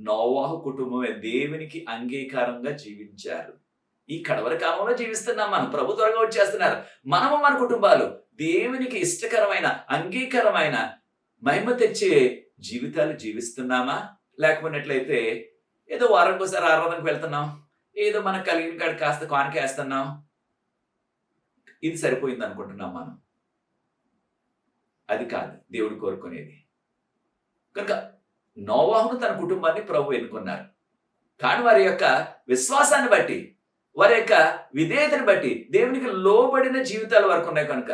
నోవాహు కుటుంబమే దేవునికి అంగీకారంగా జీవించారు. ఈ కడవరి కాలంలో జీవిస్తున్నాం మనం. ప్రభు త్వరగా వచ్చేస్తున్నారు. మనము మన కుటుంబాలు దేవునికి ఇష్టకరమైన, అంగీకారమైన, మహిమ తెచ్చే జీవితాలు జీవిస్తున్నామా? లేకపోయినట్లయితే ఏదో వారానికోసారి ఆరాధనకు వెళ్తున్నాం, ఏదో మనకు కలిగిన కాడ కాస్త కానుకేస్తున్నాం, ఇది సరిపోయింది అనుకుంటున్నాం మనం. అది కాదు దేవుడు కోరుకునేది. కనుక నోవాహును తన కుటుంబాన్ని ప్రభు ఎన్నుకున్నారు. కానీ వారి యొక్క విశ్వాసాన్ని బట్టి, వారి యొక్క విధేయతను బట్టి దేవునికి లోబడిన జీవితాల వరకు ఉన్నాయి. కనుక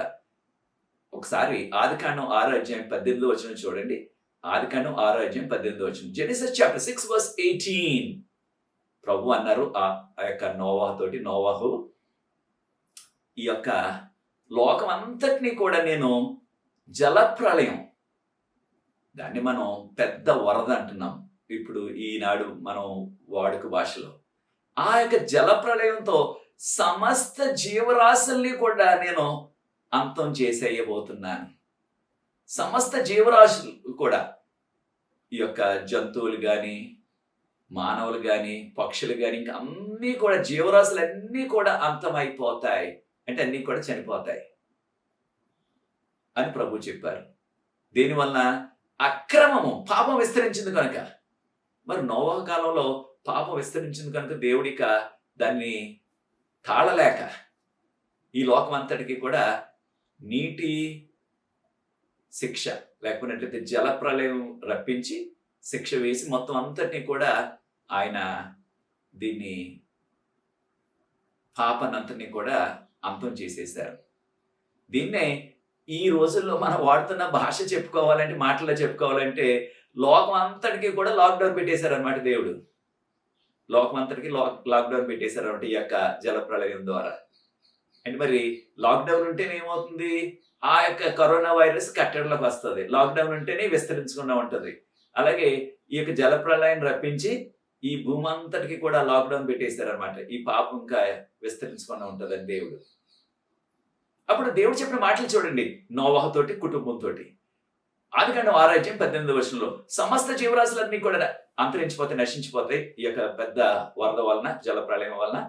ఒకసారి ఆదికాండం 6వ అధ్యాయం 18వ వచనం చూడండి. ఆదికాండం 6:18. Genesis chapter 6:18. ప్రభు అన్నారు ఆ యొక్క నోవాహుతోటి, నోవాహు ఈ యొక్క లోకం అంతటినీ కూడా నేను జలప్రళయం, దాన్ని మనం పెద్ద వరద అంటున్నాం ఇప్పుడు ఈనాడు మనం వాడుక భాషలో, ఆ యొక్క జలప్రళయంతో సమస్త జీవరాశుల్ని కూడా నేను అంతం చేసేయబోతున్నాను. సమస్త జీవరాశులు కూడా, ఈ యొక్క జంతువులు కానీ, మానవులు కానీ, పక్షులు కానీ, ఇంకా అన్నీ కూడా, జీవరాశులు అన్నీ కూడా అంతమైపోతాయి, అంటే అన్నీ కూడా చనిపోతాయి అని ప్రభు చెప్పారు. దీనివలన అక్రమము, పాపం విస్తరించింది కనుక, మరి నోవహు కాలంలో పాపం విస్తరించింది కనుక దేవుడిక దాన్ని తాళలేక ఈ లోకం అంతటికి కూడా నీటి శిక్ష, లేకపోయినట్లయితే జలప్రలయం రప్పించి శిక్ష వేసి మొత్తం అంతటినీ కూడా ఆయన దీన్ని పాపనంతటినీ కూడా అంతం చేసేశారు. దీన్నే ఈ రోజుల్లో మనం వాడుతున్న భాష చెప్పుకోవాలంటే, మాటల్లో చెప్పుకోవాలంటే, లోకం అంతటికి కూడా లాక్డౌన్ పెట్టేశారు అనమాట దేవుడు. లోకం అంతటికి లాక్డౌన్ పెట్టేశారు అనమాట ఈ యొక్క జలప్రలయం ద్వారా. అంటే మరి లాక్డౌన్ ఉంటేనే ఏమవుతుంది? ఆ యొక్క కరోనా వైరస్ కట్టడిలోకి వస్తుంది. లాక్డౌన్ ఉంటేనే విస్తరించకుండా ఉంటుంది. అలాగే ఈ యొక్క జలప్రలయం రప్పించి ఈ భూమి అంతటికి కూడా లాక్డౌన్ పెట్టేశారు అనమాట. ఈ పాపం ఇంకా విస్తరించకుండా ఉంటుందని దేవుడు. అప్పుడు దేవుడు చెప్పిన మాటలు చూడండి, నోవహుతోటి, కుటుంబంతో. ఆదికాండం 6:18 సమస్త జీవరాశులన్నీ కూడా అంతరించిపోతాయి, నశించిపోతాయి ఈ యొక్క పెద్ద వరద వలన, జలప్రలయం వలన.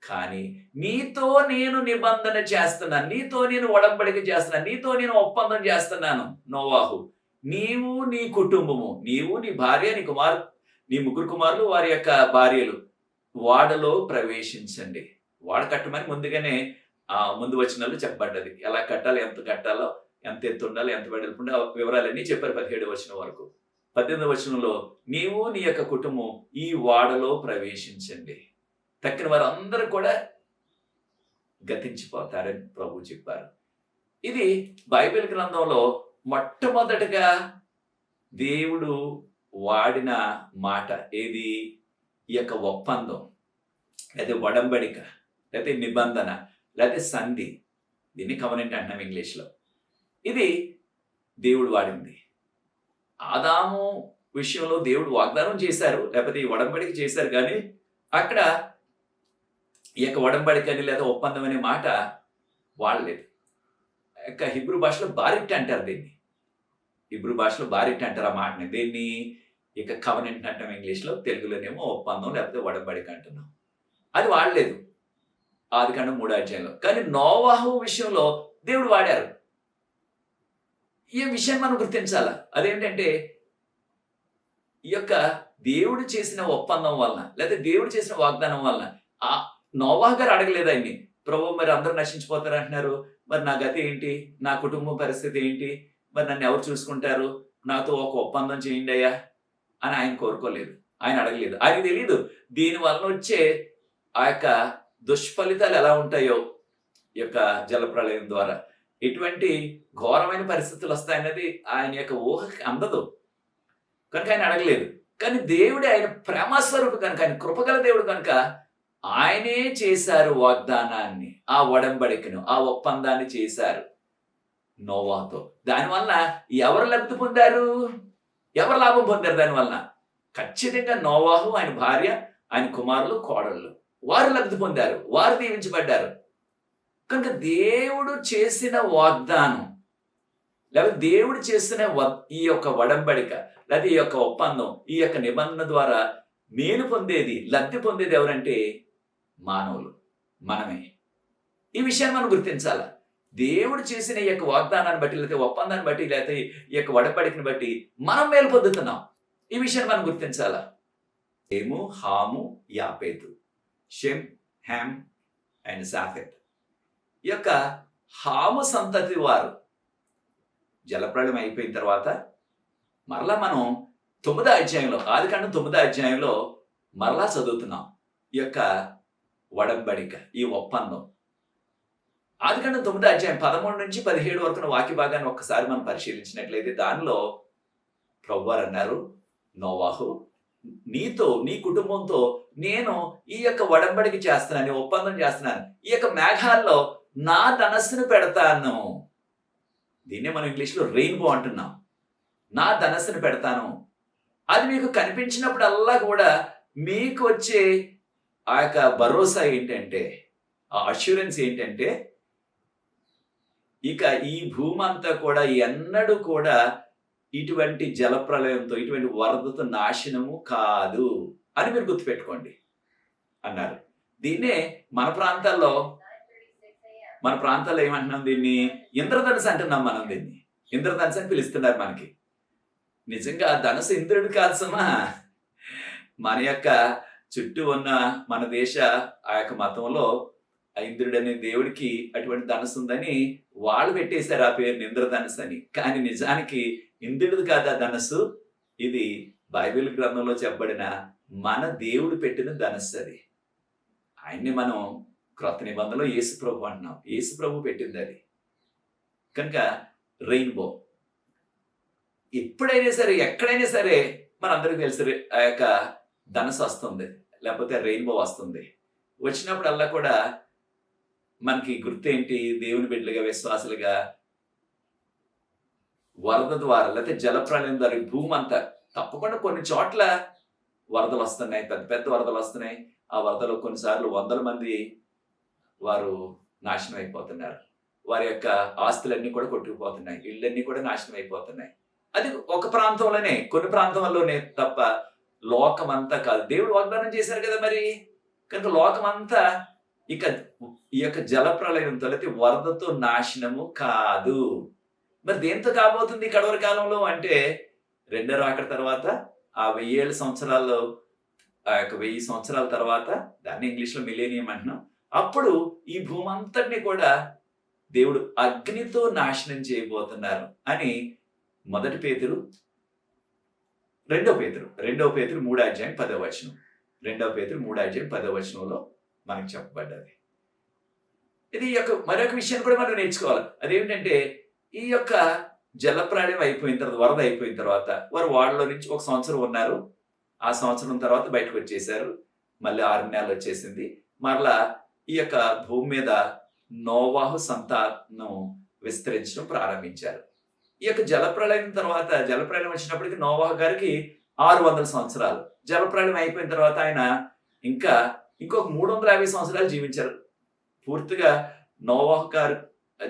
కానీ నీతో నేను నిబంధన చేస్తున్నాను, నీతో నేను ఒడంబడిక చేస్తున్నాను, నీతో నేను ఒప్పందం చేస్తున్నాను నోవాహు. నీవు నీ కుటుంబము, నీవు నీ భార్య, నీ కుమారు, నీ 3 కుమారులు, వారి యొక్క భార్యలు వాడలో ప్రవేశించండి. వాడ కట్టమని ముందుగానే ముందు వచనాలు చెప్పబడ్డది. ఎలా కట్టాలి, ఎంత కట్టాలో, ఎంత ఎత్తు ఉండాలి, ఎంత వెడల్పు ఉండాలి, వివరాలన్నీ చెప్పారు 17వ వచనం వరకు. 18వ వచనంలో నీవు నీ యొక్క కుటుంబం ఈ వాడలో ప్రవేశించండి, తక్కిన వారు అందరూ కూడా గతించిపోతారని ప్రభు చెప్పారు. ఇది బైబిల్ గ్రంథంలో మొట్టమొదటిగా దేవుడు వాడిన మాట. ఏది? ఈ యొక్క ఒప్పందం, లేదా ఒడంబడిక, లేకపోతే నిబంధన, లేకపోతే సంధి. దీన్ని కవనెంట్ అంటున్నాం ఇంగ్లీష్లో. ఇది దేవుడు వాడింది. ఆదాము విషయంలో దేవుడు వాగ్దానం చేశారు, లేకపోతే ఈ ఒడంబడిక చేశారు, కానీ అక్కడ ఈ యొక్క ఒడంబడిక అని లేదా ఒప్పందం అనే మాట వాడలేదు. యొక్క హిబ్రూ భాషలో బారిట్ అంటారు దీన్ని. హిబ్రూ భాషలో బారిట్ అంటారు ఆ మాటని. దీన్ని ఇక కవనెంట్ అంటాం ఇంగ్లీష్లో, తెలుగులోనేమో ఒప్పందం లేకపోతే ఒడంబడిక అంటున్నాం. అది వాడలేదు ఆదికాండం 3వ. కానీ నోవాహు విషయంలో దేవుడు వాడారు. ఈ విషయాన్ని మనం గుర్తించాలా. అదేంటంటే ఈ యొక్క దేవుడు చేసిన ఒప్పందం వలన, లేదా దేవుడు చేసిన వాగ్దానం వలన ఆ నోవాహు గారు అడగలేదు ఆయన్ని, ప్రభు మరి అందరూ నశించిపోతారు అంటున్నారు, మరి నా గతి ఏంటి, నా కుటుంబం పరిస్థితి ఏంటి, మరి నన్ను ఎవరు చూసుకుంటారు, నాతో ఒక ఒప్పందం చేయండి అయ్యా అని ఆయన కోరుకోలేదు, ఆయన అడగలేదు. ఆయనకు తెలియదు దీని వలన వచ్చే ఆ యొక్క దుష్ఫలితాలు ఎలా ఉంటాయో, ఈ యొక్క జలప్రలయం ద్వారా ఎటువంటి ఘోరమైన పరిస్థితులు వస్తాయన్నది ఆయన యొక్క ఊహకి అందదు కనుక ఆయన అడగలేదు. కానీ దేవుడే, ఆయన ప్రేమస్వరూపు కనుక, ఆయన కృపగల దేవుడు కనుక ఆయనే చేశారు వాగ్దానాన్ని, ఆ ఒడంబడికను, ఆ ఒప్పందాన్ని చేశారు నోవాహుతో. దానివల్ల ఎవరు లబ్ధి పొందారు, ఎవరు లాభం పొందారు? దానివల్ల ఖచ్చితంగా నోవాహు, ఆయన భార్య, ఆయన కుమారులు, కోడళ్ళు, వారు లబ్ధి పొందారు, వారు దీవించబడ్డారు. కనుక దేవుడు చేసిన వాగ్దానం, లేకపోతే దేవుడు చేసిన ఈ యొక్క ఒడంబడిక, లేకపోతే ఈ యొక్క ఒప్పందం, ఈ యొక్క నిబంధన ద్వారా మేలు పొందేది, లబ్ధి పొందేది ఎవరంటే మానవులు, మనమే. ఈ విషయాన్ని మనం గుర్తించాల. దేవుడు చేసిన ఈ యొక్క వాగ్దానాన్ని బట్టి, లేకపోతే ఒప్పందాన్ని బట్టి, లేకపోతే ఈ యొక్క ఒడంబడికని బట్టి మనం మేలు పొందుతున్నాం. ఈ విషయాన్ని మనం గుర్తించాలా. షేము, హాము, యాపేతు, షెమ్, హ్యామ్ అండ్ సాఫెత్. ఈ యొక్క హాము సంతతి వారు జలప్రళయం అయిపోయిన తర్వాత మరలా మనం 9వ అధ్యాయంలో, ఆదికాండం 9వ అధ్యాయంలో మరలా చదువుతున్నాం ఈ యొక్క ఒడంబడిక, ఈ ఒప్పందం. ఆదికాండం 9వ అధ్యాయం 13 నుంచి 17 వరకు వాక్య భాగాన్ని ఒక్కసారి మనం పరిశీలించినట్లయితే దానిలో ప్రభువారు అన్నారు, నోవాహు, నీతో నీ కుటుంబంతో నేను ఈ యొక్క ఒడంబడిక చేస్తున్నాను, ఒప్పందం చేస్తున్నాను. ఈ యొక్క మేఘాల్లో నా ధనస్సును పెడతాను. దీన్నే మనం ఇంగ్లీష్లో రెయిన్బో అంటున్నాం. నా ధనస్సును పెడతాను. అది మీకు కనిపించినప్పుడల్లా కూడా మీకు వచ్చే ఆ యొక్క భరోసా ఏంటంటే, ఆ అష్యూరెన్స్ ఏంటంటే, ఇక ఈ భూమి అంతా కూడా ఎన్నడూ కూడా ఇటువంటి జలప్రలయంతో, ఇటువంటి వరదతో నాశనము కాదు అని మీరు గుర్తుపెట్టుకోండి అన్నారు. దీన్నే మన ప్రాంతాల్లో ఏమంటున్నాం, దీన్ని ఇంద్రధనుసు అంటున్నాం. మనం దీన్ని ఇంద్రధనుసు అని పిలుస్తున్నారు మనకి. నిజంగా ధనుసు ఇంద్రుడు కాదు సుమా. మన యొక్క చుట్టూ ఉన్న మన దేశ ఆ యొక్క మతంలో ఇంద్రుడు అనే దేవుడికి అటువంటి ధనుసు ఉందని వాళ్ళు పెట్టేశారు ఆ పేరుని ఇంద్రధనుసు అని. కానీ నిజానికి ఇంద్రుడిది కాదు ఆ ధనుసు. ఇది బైబిల్ గ్రంథంలో చెప్పబడిన మన దేవుడు పెట్టిన ధనుస్సు. అది ఆయన్ని మనం క్రొత్త నిబంధనలో యేసు ప్రభు అంటున్నాం. యేసు ప్రభు పెట్టింది అది. కనుక రెయిన్బో ఎప్పుడైనా సరే, ఎక్కడైనా సరే మనందరికీ తెలుసు ఆ యొక్క ధనుసు వస్తుంది, లేకపోతే రెయిన్బో వస్తుంది. వచ్చినప్పుడల్లా కూడా మనకి గుర్తేంటి, దేవుని బిడ్డలుగా, విశ్వాసులుగా వరద ద్వారా లేకపోతే జలప్రళయం ద్వారా భూమి అంతా తప్పకుండా కొన్ని చోట్ల వరదలు వస్తున్నాయి, పెద్ద పెద్ద వరదలు వస్తున్నాయి. ఆ వరదలో కొన్నిసార్లు 100 మంది వారు నాశనం అయిపోతున్నారు. వారి యొక్క ఆస్తులన్నీ కూడా కొట్టుకుపోతున్నాయి, ఇళ్ళన్నీ కూడా నాశనం అయిపోతున్నాయి. అది ఒక ప్రాంతంలోనే, కొన్ని ప్రాంతంలోనే తప్ప లోకం అంతా కాదు. దేవుడు వాగ్దానం చేశారు కదా మరి. కనుక లోకం అంతా ఇక ఈ యొక్క జలప్రళయంతో లేకపోతే వరదతో నాశనము కాదు. మరి దేంతో కాబోతుంది కడవరి కాలంలో అంటే, రెండో రాకడ తర్వాత ఆ 1000 సంవత్సరాల్లో, ఆ యొక్క 1000 సంవత్సరాల తర్వాత, దాన్ని ఇంగ్లీష్లో మిలేనియం అంటున్నాం. అప్పుడు ఈ భూమి అంతటిని కూడా దేవుడు అగ్నితో నాశనం చేయబోతున్నారు అని మొదటి పేతురు, రెండో పేతురు 3:10. 2 పేతురు 3:10 మనకు చెప్పబడ్డది. ఇది మరొక విషయాన్ని కూడా మనం నేర్చుకోవాలి. అదేమిటంటే, ఈ యొక్క జలప్రళయం అయిపోయిన తర్వాత, వరద అయిపోయిన తర్వాత వారు వాళ్ళలో నుంచి 1 సంవత్సరం ఉన్నారు. ఆ సంవత్సరం తర్వాత బయటకు వచ్చేసారు. మళ్ళీ 6 నెలలు వచ్చేసింది. మరలా ఈ యొక్క భూమి మీద నోవాహు సంతానం విస్తరించడం ప్రారంభించారు. ఈ యొక్క జలప్రళయం తర్వాత, జలప్రళయం వచ్చినప్పటికీ నోవాహు గారికి 600 సంవత్సరాలు. జలప్రళయం అయిపోయిన తర్వాత ఆయన ఇంకొక 350 సంవత్సరాలు జీవించారు. పూర్తిగా నోవాహు గారు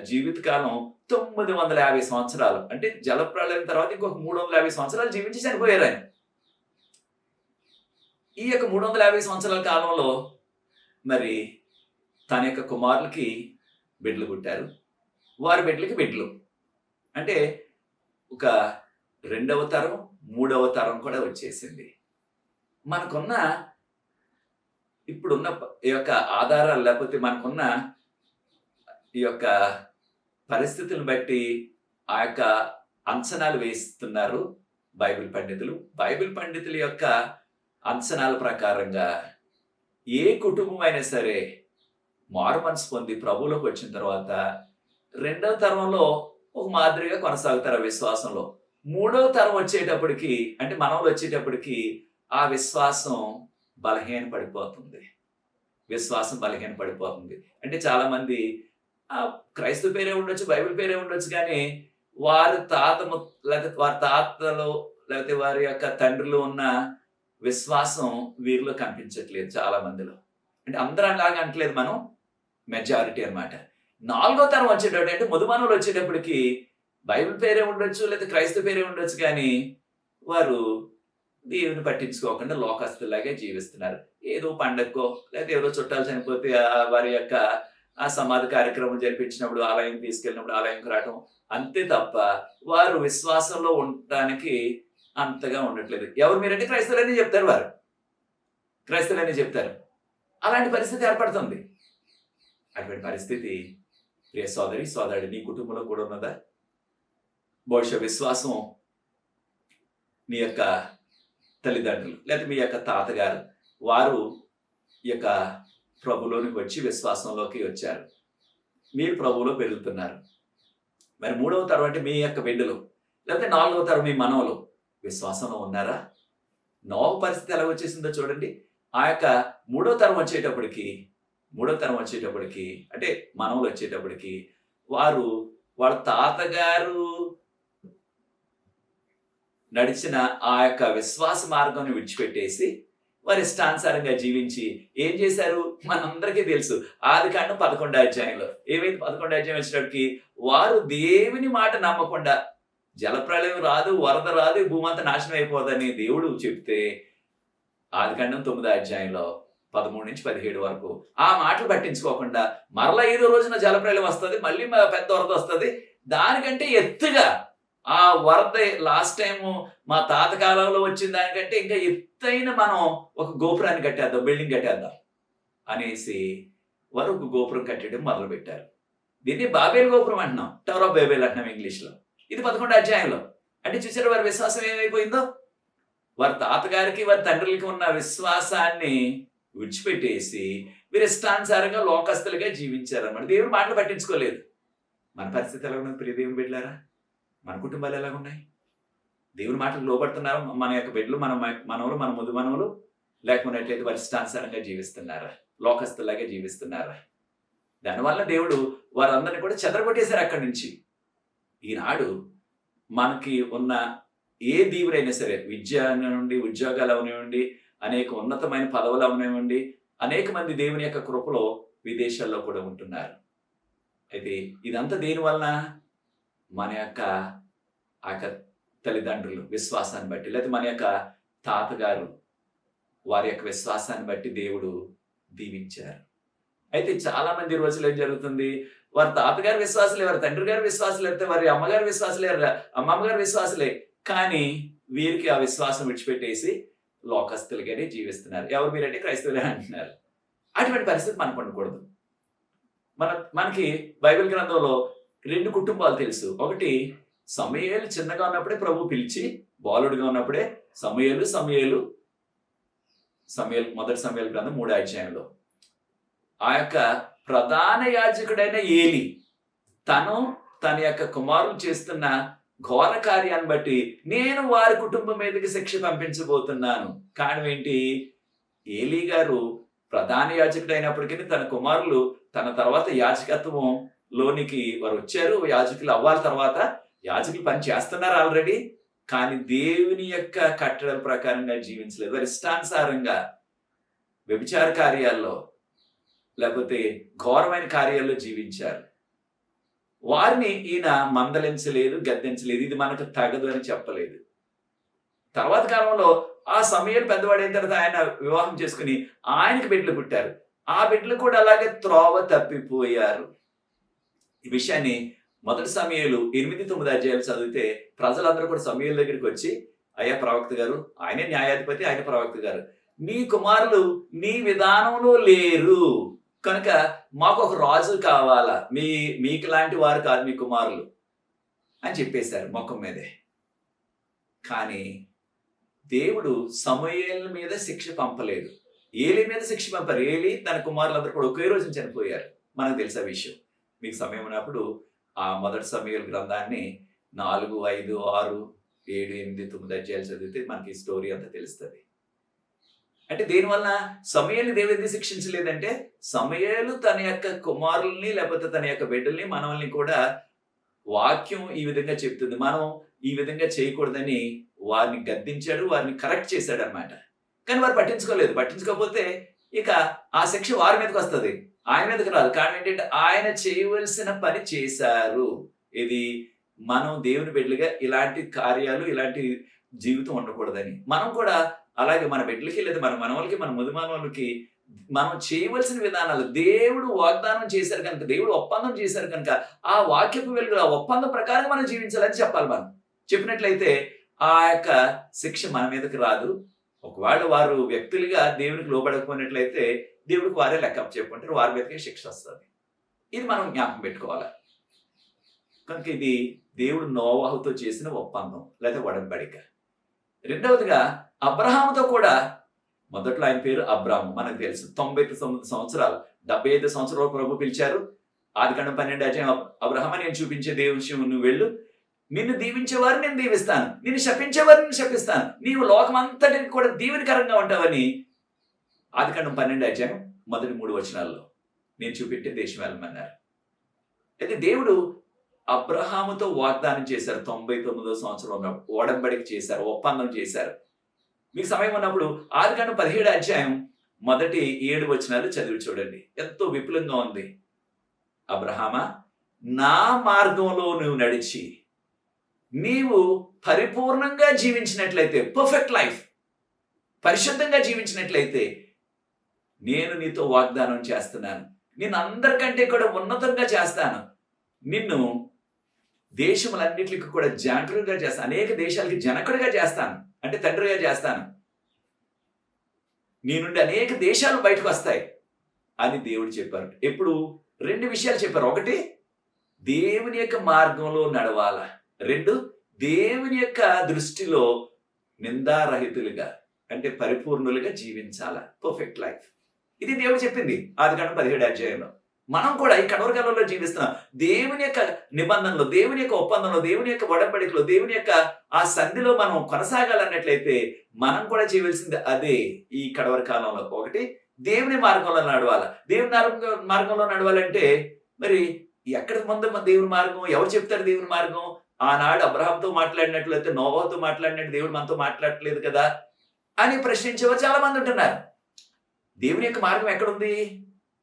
జీవితకాలం 950 సంవత్సరాలు. అంటే జలప్రళయం తర్వాత ఇంకొక 350 సంవత్సరాలు జీవించి చనిపోయారు ఆయన. ఈ యొక్క 350 సంవత్సరాల కాలంలో మరి తన యొక్క కుమారులకి బిడ్డలు పుట్టారు. వారి బిడ్డలకి బిడ్డలు. అంటే ఒక 2వ తరం, 3వ తరం కూడా వచ్చేసింది. మనకున్న ఇప్పుడున్న ఈ యొక్క ఆధారాలు, లేకపోతే మనకున్న ఈ యొక్క పరిస్థితులను బట్టి ఆ యొక్క అంచనాలు వేస్తున్నారు బైబిల్ పండితులు. బైబిల్ పండితుల యొక్క అంచనాల ప్రకారంగా ఏ కుటుంబం అయినా సరే మారు మనసు పొంది ప్రభువులోకి వచ్చిన తర్వాత 2వ తరంలో ఒక మాదిరిగా కొనసాగుతారు ఆ విశ్వాసంలో. 3వ తరం వచ్చేటప్పటికి, అంటే మనవలు వచ్చేటప్పటికి ఆ విశ్వాసం బలహీనపడిపోతుంది. అంటే చాలా మంది క్రైస్తవ పేరే ఉండొచ్చు, బైబిల్ పేరే ఉండొచ్చు, కానీ వారి లేకపోతే వారి తాతలు లేకపోతే వారి యొక్క తండ్రులు ఉన్న విశ్వాసం వీరిలో కనిపించట్లేదు చాలా మందిలో. అంటే అందరూ అలాగే అంటలేదు, మనం మెజారిటీ అన్నమాట. 4వ తరం వచ్చేటప్పుడు, అంటే ముదుమానవులు వచ్చేటప్పటికి బైబిల్ పేరే ఉండొచ్చు, లేదా క్రైస్తవ పేరే ఉండొచ్చు, కానీ వారు దేవుని పట్టించుకోకుండా లోకస్తులాగే జీవిస్తున్నారు. ఏదో పండగకో లేకపోతే ఏదో చుట్టాలు చనిపోతే వారి యొక్క ఆ సమాధి కార్యక్రమం జరిపించినప్పుడు ఆలయం తీసుకెళ్ళినప్పుడు ఆలయంకి రావటం, అంతే తప్ప వారు విశ్వాసంలో ఉండటానికి అంతగా ఉండట్లేదు. ఎవరు మీరంటే క్రైస్తవులనే చెప్తారు, వారు క్రైస్తవులనే చెప్తారు. అలాంటి పరిస్థితి ఏర్పడుతుంది. అటువంటి పరిస్థితి ప్రియ సోదరి సోదరుడు నీ కుటుంబంలో కూడా ఉన్నదా? బహుశా విశ్వాసం నీ యొక్క తల్లిదండ్రులు లేదా మీ యొక్క తాతగారు వారు ఈ యొక్క ప్రభులోనికి వచ్చి విశ్వాసంలోకి వచ్చారు. మీరు ప్రభువులో పెరుగుతున్నారు. మరి 3వ తరం అంటే మీ యొక్క బిడ్డలు, లేకపోతే 4వ తరం మీ మనవలు, విశ్వాసంలో ఉన్నారా? నోవహు పరిస్థితి ఎలా వచ్చేసిందో చూడండి. ఆ యొక్క మూడో తరం వచ్చేటప్పటికి అంటే మనవలు వచ్చేటప్పటికి వారు వాళ్ళ తాతగారు నడిచిన ఆ యొక్క విశ్వాస మార్గాన్ని విడిచిపెట్టేసి వారి ఇష్టానుసారంగా జీవించి ఏం చేశారు మనందరికీ తెలుసు. ఆదికాండం 11వ అధ్యాయంలో ఏమైంది? 11వ అధ్యాయం వచ్చేటప్పటికి వారు దేవుని మాట నమ్మకుండా జలప్రళయం రాదు, వరద రాదు, భూమి అంతా నాశనం అయిపోదని దేవుడు చెప్తే ఆదికాండం 9వ అధ్యాయంలో 13-17 వరకు ఆ మాటలు పట్టించుకోకుండా మరలా 5వ రోజున జలప్రళయం వస్తుంది, మళ్ళీ పెద్ద వరద వస్తుంది. దానికంటే ఎత్తుగా ఆ వరద లాస్ట్ టైం మా తాత కాలంలో వచ్చిన దానికంటే ఇంకా ఎత్తైన మనం ఒక గోపురాన్ని కట్టేద్దాం, బిల్డింగ్ కట్టేద్దాం అనేసి వారు ఒక గోపురం కట్టడం మొదలు పెట్టారు. దీన్ని బాబేల్ గోపురం అంటున్నాం, టవర్ ఆఫ్ బేబేల్ అంటున్నాం ఇంగ్లీష్లో. ఇది 11వ అధ్యాయంలో. అంటే చూసారు వారి విశ్వాసం ఏమైపోయిందో. వారి తాతగారికి వారి తండ్రులకి ఉన్న విశ్వాసాన్ని విడిచిపెట్టేసి వీరి ఇష్టానుసారంగా లోకస్తులుగా జీవించారు అన్నమాట. దేవుడు మాటలు పట్టించుకోలేదు. మన పరిస్థితి ఎలా ఉన్నది ప్రియ దేవుని బిడ్డలారా? మన కుటుంబాలు ఎలా ఉన్నాయి? దేవుని మాటలు లోబడుతున్నారు మన యొక్క బిడ్డలు, మన మనవలు, మన ముద్దు మనవలు? లేకపోయినట్లయితే వారి ఇష్టానుసారంగా జీవిస్తున్నారా? లోకస్తులాగా జీవిస్తున్నారా? దానివల్ల దేవుడు వారందరినీ కూడా చెదరగొట్టేశారు అక్కడి నుంచి. ఈనాడు మనకి ఉన్న ఏ దీవులైనా సరే, విద్య అవనివ్వండి, ఉద్యోగాలు అవనివ్వండి, అనేక ఉన్నతమైన పదవులు అవనివ్వండి, అనేక మంది దేవుని యొక్క కృపలో విదేశాల్లో కూడా ఉంటున్నారు. అయితే ఇదంతా దేని వలన? మన యొక్క తల్లిదండ్రులు విశ్వాసాన్ని బట్టి, లేదా మన యొక్క తాతగారు వారి యొక్క విశ్వాసాన్ని బట్టి దేవుడు దీవించారు. అయితే చాలా మంది రోజులు ఏం జరుగుతుంది? వారి తాతగారి విశ్వాసులే, వారి తండ్రి గారి విశ్వాసులు, అయితే వారి అమ్మగారి విశ్వాసులే, అమ్మమ్మగారి విశ్వాసులే, కానీ వీరికి ఆ విశ్వాసం విడిచిపెట్టేసి లోకస్తులుగానే జీవిస్తున్నారు. ఎవరు మీరంటే క్రైస్తవులే అంటున్నారు. అటువంటి పరిస్థితి మనకు ఉండకూడదు. మనకి బైబిల్ గ్రంథంలో 2 కుటుంబాలు తెలుసు. ఒకటి సమూయేలు చిన్నగా ఉన్నప్పుడే ప్రభు పిలిచి, బాలుడిగా ఉన్నప్పుడే సమూయేలు మొదటి సమూయేలు గ్రంథం 3వ అధ్యాయంలో ఆ యొక్క ప్రధాన యాజకుడైన ఏలి తన యొక్క కుమారులు చేస్తున్న ఘోర కార్యాన్ని బట్టి నేను వారి కుటుంబం మీదకి శిక్ష పంపించబోతున్నాను. కారణం ఏంటి? ఏలీ గారు ప్రధాన యాజకుడు అయినప్పటికీ తన కుమారులు తన తర్వాత యాజకత్వం లోనికి వారు వచ్చారు. యాజకులు అవ్వాలి, తర్వాత యాజకులు పని చేస్తున్నారు ఆల్రెడీ. కానీ దేవుని యొక్క కట్టడల ప్రకారంగా జీవించలేదు. వారి ఇష్టానుసారంగా వ్యభిచార కార్యాల్లో లేకపోతే ఘోరమైన కార్యాల్లో జీవించారు. వారిని ఈయన మందలించలేదు, గద్దించలేదు. ఇది మనకు తగదు అని చెప్పలేదు. తర్వాత కాలంలో ఆ సమూయేలు పెద్దవాడైన తర్వాత ఆయన వివాహం చేసుకుని ఆయనకి బిడ్డలు పుట్టారు. ఆ బిడ్డలు కూడా అలాగే త్రోవ తప్పిపోయారు. ఈ విషయాన్ని మొదటి సమూయేలు 8-9 అధ్యాయాలు చదివితే ప్రజలందరూ కూడా సమూయేలు దగ్గరికి వచ్చి, అయ్యా ప్రవక్త గారు, ఆయనే న్యాయాధిపతి, ఆయన ప్రవక్త గారు, నీ కుమారులు నీ విధానంలో లేరు కనుక మాకు ఒక రాజు కావాలా, మీకు లాంటి వారు కాదు మీ కుమారులు అని చెప్పేశారు మొఖం మీదే. కానీ దేవుడు సమూయేలు మీద శిక్ష పంపలేదు, ఏలీ మీద శిక్ష పంపారు. ఏలీ తన కుమారులందరూ కూడా ఒకే రోజు చనిపోయారు. మనకు తెలిసే విషయం. మీకు సమయం ఉన్నప్పుడు ఆ మొదటి సమూయేలు గ్రంథాన్ని 4, 5, 6, 7, 8, 9 అధ్యాయాలు చదివితే మనకి స్టోరీ అంతా తెలుస్తుంది. అంటే దేనివల్ల సమూయేలుని దేవుడు ఎందుకు శిక్షించలేదంటే, సమూయేలు తన యొక్క కుమారుల్ని లేకపోతే తన యొక్క బిడ్డల్ని మనల్ని కూడా వాక్యం ఈ విధంగా చెప్తుంది, మనం ఈ విధంగా చేయకూడదని వారిని గద్దించాడు, వారిని కరెక్ట్ చేశాడు అనమాట. కానీ వారు పట్టించుకోలేదు. పట్టించుకోకపోతే ఇక ఆ శిక్ష వారి మీదకి వస్తుంది, ఆయన మీదకి రాదు. కారణం ఏంటంటే ఆయన చేయవలసిన పని చేశారు. ఇది మనం దేవుని బిడ్డలుగా ఇలాంటి కార్యాలు, ఇలాంటి జీవితం ఉండకూడదని. మనం కూడా అలాగే మన బిడ్డలకి లేదా మన మనవలకి, మన ముదుమానవులకి మనం చేయవలసిన విధానాలు దేవుడు వాగ్దానం చేశారు కనుక, దేవుడు ఒప్పందం చేశారు కనుక ఆ వాక్యపు వెలుగులో ఆ ఒప్పందం ప్రకారం మనం జీవించాలని చెప్పాలి. మనం చెప్పినట్లయితే ఆ యొక్క శిక్ష మన మీదకి రాదు. ఒకవేళ వారు వ్యక్తులుగా దేవునికి లోబడకపోయినట్లయితే దేవుడికి వారే లెక్క చెప్పుకుంటారు, వారి మీదకే శిక్ష వస్తుంది. ఇది మనం జ్ఞాపకం పెట్టుకోవాలి. కనుక ఇది దేవుడు నోవాహుతో చేసిన ఒప్పందం లేదా ఒడంబడిక. రెండవదిగా అబ్రహాముతో కూడా, మొదట్లో ఆయన పేరు అబ్రాము మనకు తెలుసు. 99 సంవత్సరాలు 75 సంవత్సరాలు ప్రభు పిలిచారు. ఆదికాండం 12 అధ్యాయం, అబ్రహామా నేను చూపించే దేవుని నువ్వు వెళ్ళు, నిన్ను దీవించేవారు నేను దీవిస్తాను, నిన్ను శపించేవారు నేను శపిస్తాను, నీవు లోకమంతటికి కూడా దీవెనకరంగా ఉంటావని ఆదికాండం 12 మొదటి 3 వచనాల్లో నేను చూపెట్టే దేశం వెళ్ళమన్నారు. అయితే దేవుడు అబ్రహాముతో వాగ్దానం చేశారు. 99వ సంవత్సరం ఉన్నప్పుడు ఒడంబడిక చేశారు, ఒప్పందం చేశారు. మీకు సమయం ఉన్నప్పుడు ఆదికాండం 17 మొదటి 7 వచనాలు చదివి చూడండి. ఎంతో విపులంగా ఉంది. అబ్రహామా, నా మార్గంలో నువ్వు నడిచి నీవు పరిపూర్ణంగా జీవించినట్లయితే, పర్ఫెక్ట్ లైఫ్, పరిశుద్ధంగా జీవించినట్లయితే నేను నీతో వాగ్దానం చేస్తున్నాను, నిన్ను అందరికంటే కూడా ఉన్నతంగా చేస్తాను, నిన్ను దేశములన్నిటికి కూడా జనకుడిగా చేస్తాను, అనేక దేశాలకి జనకుడిగా చేస్తాను, అంటే తండ్రిగా చేస్తాను, నీ నుండి అనేక దేశాలు బయటకు వస్తాయి అని దేవుడు చెప్పారు. ఎప్పుడు 2 విషయాలు చెప్పారు. ఒకటి, దేవుని యొక్క మార్గంలో నడవాల. 2, దేవుని యొక్క దృష్టిలో నిందారహితులుగా, అంటే పరిపూర్ణులుగా జీవించాల, పర్ఫెక్ట్ లైఫ్. ఇది దేవుడు చెప్పింది ఆదికాండం 17 మనం కూడా ఈ కడవరి కాలంలో జీవిస్తున్నాం. దేవుని యొక్క నిబంధనలో, దేవుని యొక్క ఒప్పందంలో, దేవుని యొక్క ఒడంబడికలో, దేవుని యొక్క ఆ సంధిలో మనం కొనసాగాలన్నట్లయితే మనం కూడా చేయవలసింది అదే. ఈ కడవరి కాలంలో ఒకటి, దేవుని మార్గంలో నడవాలి. దేవుని మార్గంలో నడవాలంటే మరి ఎక్కడ ముందు దేవుని మార్గం? ఎవరు చెప్తారు దేవుని మార్గం? ఆనాడు అబ్రహాంతో మాట్లాడినట్లయితే నోవాహుతో మాట్లాడినట్టు దేవుడు మనతో మాట్లాడట్లేదు కదా అని ప్రశ్నించేవారు చాలా మంది ఉంటున్నారు. దేవుని యొక్క మార్గం ఎక్కడుంది?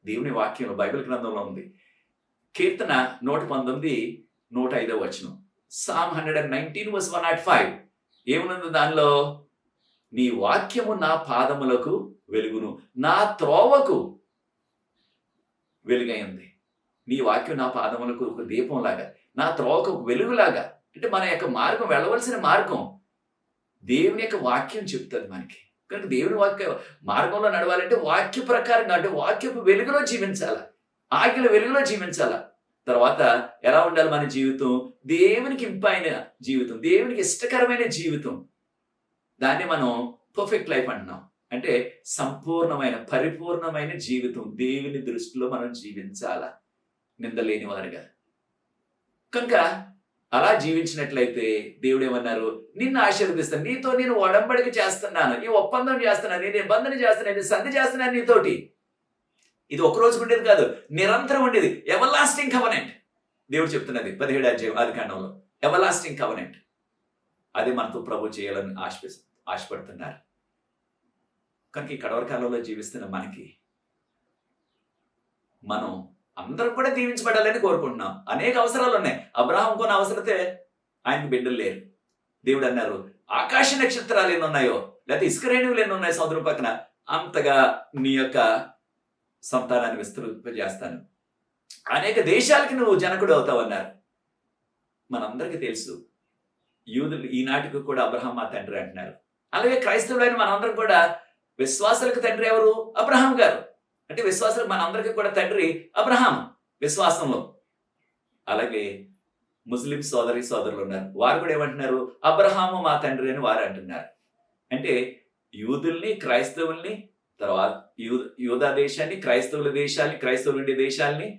దేవుని వాక్యంలో, బైబిల్ గ్రంథంలో ఉంది. కీర్తన 119 105వ వచనం, Psalm 119 verse 105 ఏమున్నది దానిలో? నీ వాక్యము నా పాదములకు వెలుగును, నా త్రోవకు వెలుగైంది. నీ వాక్యం నా పాదములకు ఒక దీపంలాగా, నా త్రోవకు ఒక వెలుగులాగా. అంటే మన యొక్క మార్గం, వెళ్ళవలసిన మార్గం దేవుని యొక్క వాక్యం చెప్తుంది మనకి. కనుక దేవుని వాక్య మార్గంలో నడవాలంటే వాక్య ప్రకారంగా, అంటే వాక్యపు వెలుగులో జీవించాల, ఆకిల వెలుగులో జీవించాల. తర్వాత ఎలా ఉండాలి మన జీవితం? దేవునికి ఇంపైన జీవితం, దేవునికి ఇష్టకరమైన జీవితం. దాన్ని మనం పర్ఫెక్ట్ లైఫ్ అంటున్నాం. అంటే సంపూర్ణమైన, పరిపూర్ణమైన జీవితం దేవుని దృష్టిలో మనం జీవించాల, నిందలేని వారుగా. కనుక అలా జీవించినట్లయితే దేవుడు ఏమన్నారు? నిన్ను ఆశీర్వదిస్తాను, నీతో నేను ఒడంబడిక చేస్తున్నాను, ఈ ఒప్పందం చేస్తున్నాను, నేను నిబంధన చేస్తున్నాను, నేను సంధి చేస్తున్నాను నీతోటి. ఇది ఒక రోజు ఉండేది కాదు, నిరంతరం ఉండేది. ఎవర్లాస్టింగ్ కవెనెంట్ దేవుడు చెప్తున్నది 17 ఆదికాండంలో. ఎవర్లాస్టింగ్ కవెనెంట్, అది మనతో ప్రభు చేయాలని ఆశపడుతున్నారు. కనుక ఈ కడవరి కాలంలో జీవిస్తున్న మనకి, మనం అందరం కూడా దీవించబడాలని కోరుకుంటున్నాం. అనేక అవసరాలు ఉన్నాయి. అబ్రహాం కొన్న అవసరతే ఆయనకి బిడ్డలు లేరు. దేవుడు అన్నారు, ఆకాశ నక్షత్రాలు ఎన్ని ఉన్నాయో, లేకపోతే ఇసుక రేణువులు ఎన్ని ఉన్నాయో సముద్రం పక్కన, అంతగా నీ యొక్క సంతానాన్ని విస్తరింపజేస్తాను, అనేక దేశాలకి నువ్వు జనకుడు అవుతావు అన్నారు. మనందరికీ తెలుసు, యూదులు ఈనాటికి కూడా అబ్రహాం మా తండ్రి అంటున్నారు. అలాగే క్రైస్తవులైన మనందరం కూడా విశ్వాసులకు తండ్రి ఎవరు? అబ్రహాం గారు. అంటే విశ్వాసులకు మనందరికీ కూడా తండ్రి అబ్రహాం విశ్వాసంలో. అలాగే ముస్లిం సోదరులు ఉన్నారు, వారు కూడా ఏమంటున్నారు? అబ్రహాము మా తండ్రి అని వారు అంటున్నారు. అంటే యూదుల్ని, క్రైస్తవుల్ని, తర్వాత యూదా దేశాన్ని, క్రైస్తవుల దేశాన్ని, క్రైస్తవులు ఉండే దేశాలని,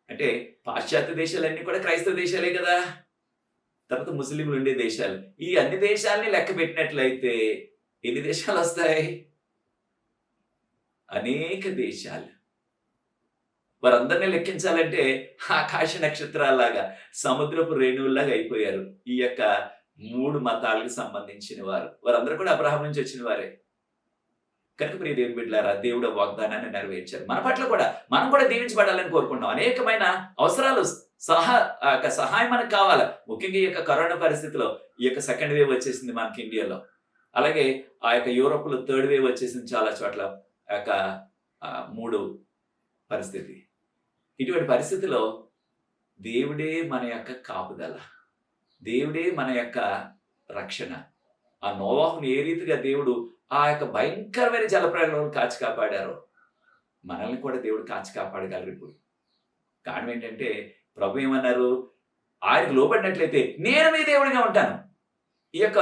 అంటే పాశ్చాత్య దేశాలన్నీ కూడా క్రైస్తవ దేశాలే కదా. తర్వాత ముస్లింలు ఉండే దేశాలు, ఈ అన్ని దేశాలని లెక్క పెట్టినట్లయితే ఎన్ని దేశాలు వస్తాయి? అనేక దేశాలు. వారందరినీ లెక్కించాలంటే ఆకాశ నక్షత్రాల్లాగా, సముద్రపు రేణువుల్లాగా అయిపోయారు ఈ యొక్క 3 మతాలకు సంబంధించిన వారు. వారందరూ కూడా అబ్రహాం నుంచి వచ్చిన వారే. కనుక ప్రియ దేవుని బిడ్డలారా, దేవుడు వాగ్దానాన్ని నెరవేర్చారు. మన పట్ల కూడా మనం కూడా దీవించబడాలని కోరుకుంటున్నాం. అనేకమైన అవసరాలు, సహాయం మనకు కావాలి. ముఖ్యంగా ఈ యొక్క కరోనా పరిస్థితిలో ఈ యొక్క 2nd వేవ్ వచ్చేసింది మనకి ఇండియాలో. అలాగే ఆ యొక్క యూరోప్లో 3rd వేవ్ వచ్చేసింది చాలా చోట్ల. ఆ యొక్క 3 పరిస్థితి. ఇటువంటి పరిస్థితిలో దేవుడే మన యొక్క కాపుదల, దేవుడే మన యొక్క రక్షణ. ఆ నోవాహుని ఏ రీతిగా దేవుడు ఆ యొక్క భయంకరమైన జలప్రలయంలో కాచి కాపాడారో, మనల్ని కూడా దేవుడు కాచి కాపాడగలరు. ఇప్పుడు కారణం ఏంటంటే ప్రభు ఏమన్నారు? ఆయనకు లోబడినట్లయితే నేను మీ దేవుడిగా ఉంటాను. ఈ యొక్క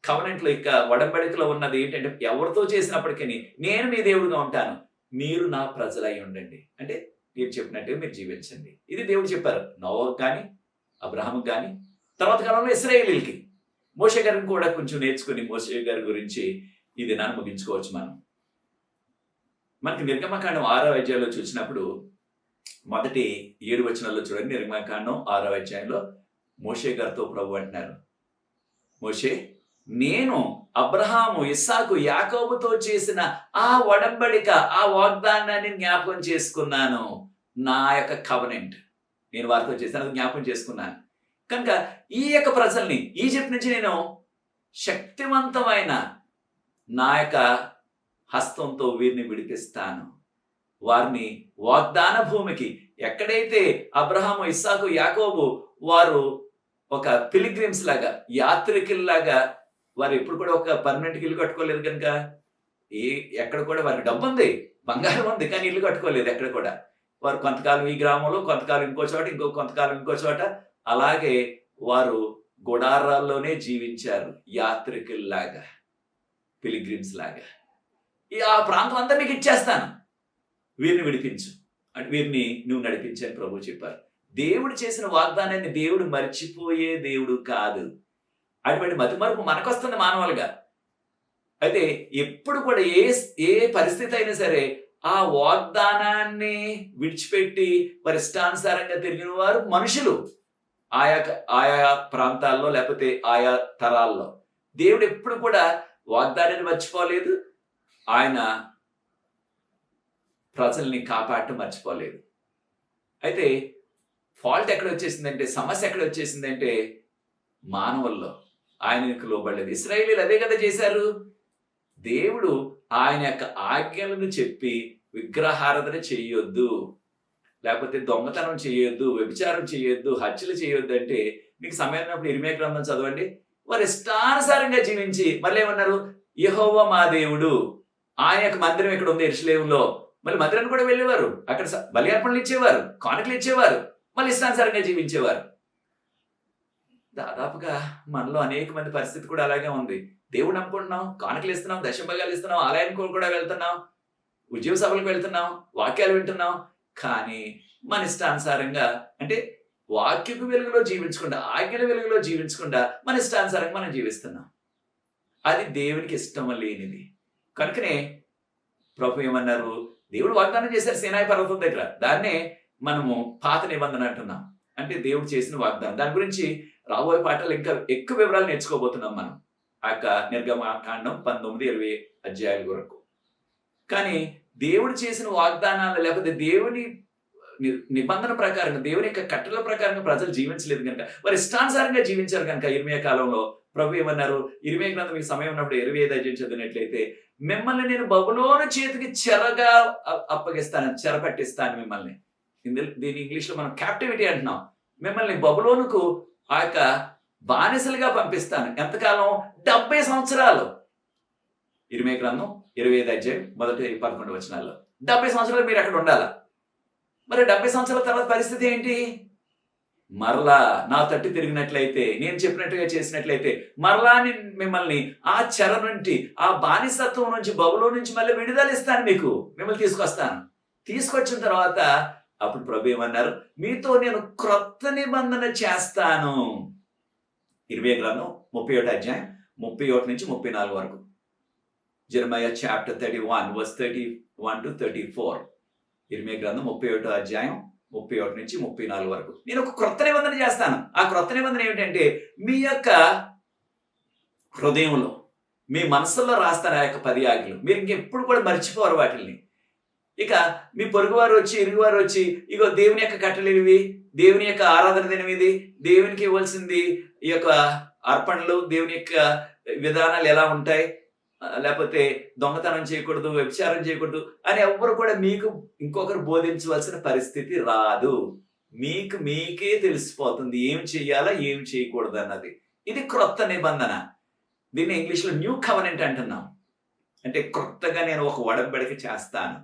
కవెనెంట్లో, ఇక ఒడంబడికలో ఉన్నది ఏంటంటే, ఎవరితో చేసినప్పటికీ నేను మీ దేవుడిగా ఉంటాను, మీరు నా ప్రజలై ఉండండి. అంటే మీరు చెప్పినట్టుగా మీరు జీవించండి. ఇది దేవుడు చెప్పారు నోవాహుకు కానీ, అబ్రహాముకు కానీ, తర్వాత కాలంలో ఇశ్రాయేలీలకి. మోషే గారిని కూడా కొంచెం నేర్చుకుని మోషే గారి గురించి ఈ దినాన్ని ముగించుకోవచ్చు మనం. మనకి నిర్గమకాండం 6వ అధ్యాయంలో చూసినప్పుడు మొదటి 7 వచనాల్లో చూడండి. నిర్గమకాండం 6వ అధ్యాయంలో మోషే గారితో ప్రభు అంటున్నారు, మోషే, నేను అబ్రహాము, ఇస్సాకు, యాకోబుతో చేసిన ఆ ఒడంబడిక, ఆ వాగ్దానాన్ని జ్ఞాపకం చేసుకున్నాను. నా యొక్క కవనెంట్ నేను వారితో చేశాను, జ్ఞాపకం చేసుకున్నాను. కనుక ఈ యొక్క ప్రజల్ని ఈజిప్ట్ నుంచి నేను శక్తివంతమైన నా యొక్క హస్తంతో వీరిని విడిపిస్తాను. వారిని వాగ్దాన భూమికి, ఎక్కడైతే అబ్రహాము, ఇస్సాకు, యాకోబు వారు ఒక పిలిగ్రిమ్స్ లాగా, యాత్రికుల్లాగా, వారు ఎప్పుడు కూడా ఒక పర్మనెంట్ ఇల్లు కట్టుకోలేదు. కనుక ఎక్కడ కూడా వారికి డబ్బు ఉంది, బంగారం ఉంది, కానీ ఇల్లు కట్టుకోలేదు ఎక్కడ కూడా. వారు కొంతకాలం ఈ గ్రామంలో, కొంతకాలం ఇంకో చోట, కొంతకాలం ఇంకో చోట, అలాగే వారు గుడారాల్లోనే జీవించారు, యాత్రికుల్లాగా, పిలిగ్రిమ్స్ లాగా. ఆ ప్రాంతం అంతా మీకు ఇచ్చేస్తాను, వీరిని విడిపించు, అంటే వీరిని నువ్వు నడిపించని ప్రభు చెప్పారు. దేవుడు చేసిన వాగ్దానాన్ని దేవుడు మర్చిపోయే దేవుడు కాదు. అటువంటి మతిమరుపు మనకొస్తుంది మానవులుగా. అయితే ఎప్పుడు కూడా ఏ పరిస్థితి అయినా సరే ఆ వాగ్దానాన్ని విడిచిపెట్టి వారి ఇష్టానుసారంగా తిరిగిన వారు మనుషులు. ఆయా ప్రాంతాల్లో లేకపోతే ఆయా తరాల్లో దేవుడు ఎప్పుడు కూడా వాగ్దానాన్ని మర్చిపోలేదు, ఆయన ప్రజల్ని కాపాడటం మర్చిపోలేదు. అయితే ఫాల్ట్ ఎక్కడ వచ్చేసిందంటే, సమస్య ఎక్కడ వచ్చేసిందంటే మానవుల్లో. ఆయనకు లోబడలేదు. ఇశ్రాయేలీలు అదే కదా చేశారు. దేవుడు ఆయన యొక్క ఆజ్ఞలను చెప్పి విగ్రహారాధన చేయొద్దు, లేకపోతే దొంగతనం చేయొద్దు, వ్యభిచారం చేయొద్దు, హత్యలు చేయొద్దు అంటే, మీకు సమయం ఉన్నప్పుడు ఇర్మియా గ్రంథం చదవండి. వారు ఇష్టానుసారంగా జీవించి మళ్ళీ ఏమన్నారు, యెహోవా మా దేవుడు, ఆయన యొక్క మందిరం ఇక్కడ ఉంది యెరూషలేములో. మళ్ళీ మందిరాన్ని కూడా వెళ్ళేవారు, అక్కడ బలి అర్పణలు ఇచ్చేవారు, కానుకలు ఇచ్చేవారు, మళ్ళీ ఇష్టానుసారంగా జీవించేవారు. దాదాపుగా మనలో అనేక మంది పరిస్థితి కూడా అలాగే ఉంది. దేవుడు నమ్ముకుంటున్నాం, కానుకలు ఇస్తున్నాం, దశభాగాలు ఇస్తున్నాం, ఆలయానికి కూడా వెళ్తున్నాం, ఉద్యోగ సభలకు వెళ్తున్నాం, వాక్యాలు వింటున్నాం, కానీ మన ఇష్టానుసారంగా, అంటే వాక్యపు వెలుగులో జీవించకుండా, ఆజ్ఞల వెలుగులో జీవించకుండా మన ఇష్టానుసారంగా మనం జీవిస్తున్నాం. అది దేవునికి ఇష్టం లేనిది. కనుకనే ప్రభు ఏమన్నారు, దేవుడు వాగ్దానం చేశారు సీనాయి పర్వతం దగ్గర, దాన్నే మనము పాత నిబంధన అంటున్నాం. అంటే దేవుడు చేసిన వాగ్దానం. దాని గురించి రాబోయే పాటలు ఇంకా ఎక్కువ వివరాలు నేర్చుకోబోతున్నాం మనం, ఆ యొక్క నిర్గమకాండం 19-20 అధ్యాయాల వరకు. కానీ దేవుడు చేసిన వాగ్దానాలు లేకపోతే దేవుని నిబంధన ప్రకారంగా, దేవుని యొక్క కట్టడల ప్రకారంగా ప్రజలు జీవించలేదు కనుక, వారు ఇష్టానుసారంగా జీవించారు కనుక ఇర్మియా కాలంలో ప్రభు ఏమన్నారు, ఇర్మియా గ్రంథం మీకు సమయం ఉన్నప్పుడు 25 అధ్యాయం చదివినట్లయితే, మిమ్మల్ని నేను బబులోను చేతికి చెరగా అప్పగిస్తాను, చెర పట్టిస్తాను మిమ్మల్ని. దీని ఇంగ్లీష్ లో మనం క్యాప్టివిటీ అంటున్నాం. మిమ్మల్ని బబులోనుకు ఆ యొక్క బానిసలుగా పంపిస్తాను. ఎంతకాలం? 70 సంవత్సరాలు. ఇర్మియా గ్రంథం 25 అధ్యాయం 1-11 వచనాల్లో 70 సంవత్సరాలు మీరు అక్కడ ఉండాలా. మరి 70 సంవత్సరాల తర్వాత పరిస్థితి ఏంటి? మరలా నా తట్టు తిరిగినట్లయితే, నేను చెప్పినట్టుగా చేసినట్లయితే, మరలా మిమ్మల్ని ఆ చెర నుండి, ఆ బానిసత్వం నుంచి, బబులో నుంచి మళ్ళీ విడుదల ఇస్తాను, మీకు మిమ్మల్ని తీసుకొస్తాను. తీసుకొచ్చిన తర్వాత అప్పుడు ప్రభు ఏమన్నారు, మీతో నేను క్రొత్త నిబంధన చేస్తాను. ఇర్మియా గ్రంథం 31 అధ్యాయం 31-34 వరకు. జెరమయా చాప్టర్ 31 verse 31-34. ఇర్మియా గ్రంథం 31 అధ్యాయం 31-34 వరకు. నేను ఒక క్రొత్త నిబంధన చేస్తాను. ఆ క్రొత్త నిబంధన ఏమిటంటే, మీ యొక్క హృదయంలో, మీ మనసులో రాస్తాను ఆ యొక్క 10 ఆజ్ఞలు. మీరు ఇంకెప్పుడు కూడా మర్చిపోరు వాటిని. ఇక మీ పొరుగువారు వచ్చి, ఇరుగువారు వచ్చి, ఇగో దేవుని యొక్క కట్టలేనివి, దేవుని యొక్క ఆరాధన దినమిది, దేవునికి ఇవ్వాల్సింది ఈ యొక్క అర్పణలు, దేవుని యొక్క విధానాలు ఎలా ఉంటాయి, లేకపోతే దొంగతనం చేయకూడదు, వ్యభిచారం చేయకూడదు అని ఎవ్వరు కూడా మీకు ఇంకొకరు బోధించవలసిన పరిస్థితి రాదు. మీకు మీకే తెలిసిపోతుంది ఏం చెయ్యాలా, ఏం చేయకూడదు అన్నది. ఇది క్రొత్త నిబంధన. దీన్ని ఇంగ్లీష్లో న్యూ కవెనెంట్ అంటున్నాం. అంటే క్రొత్తగా నేను ఒక ఒడంబడిక చేస్తాను,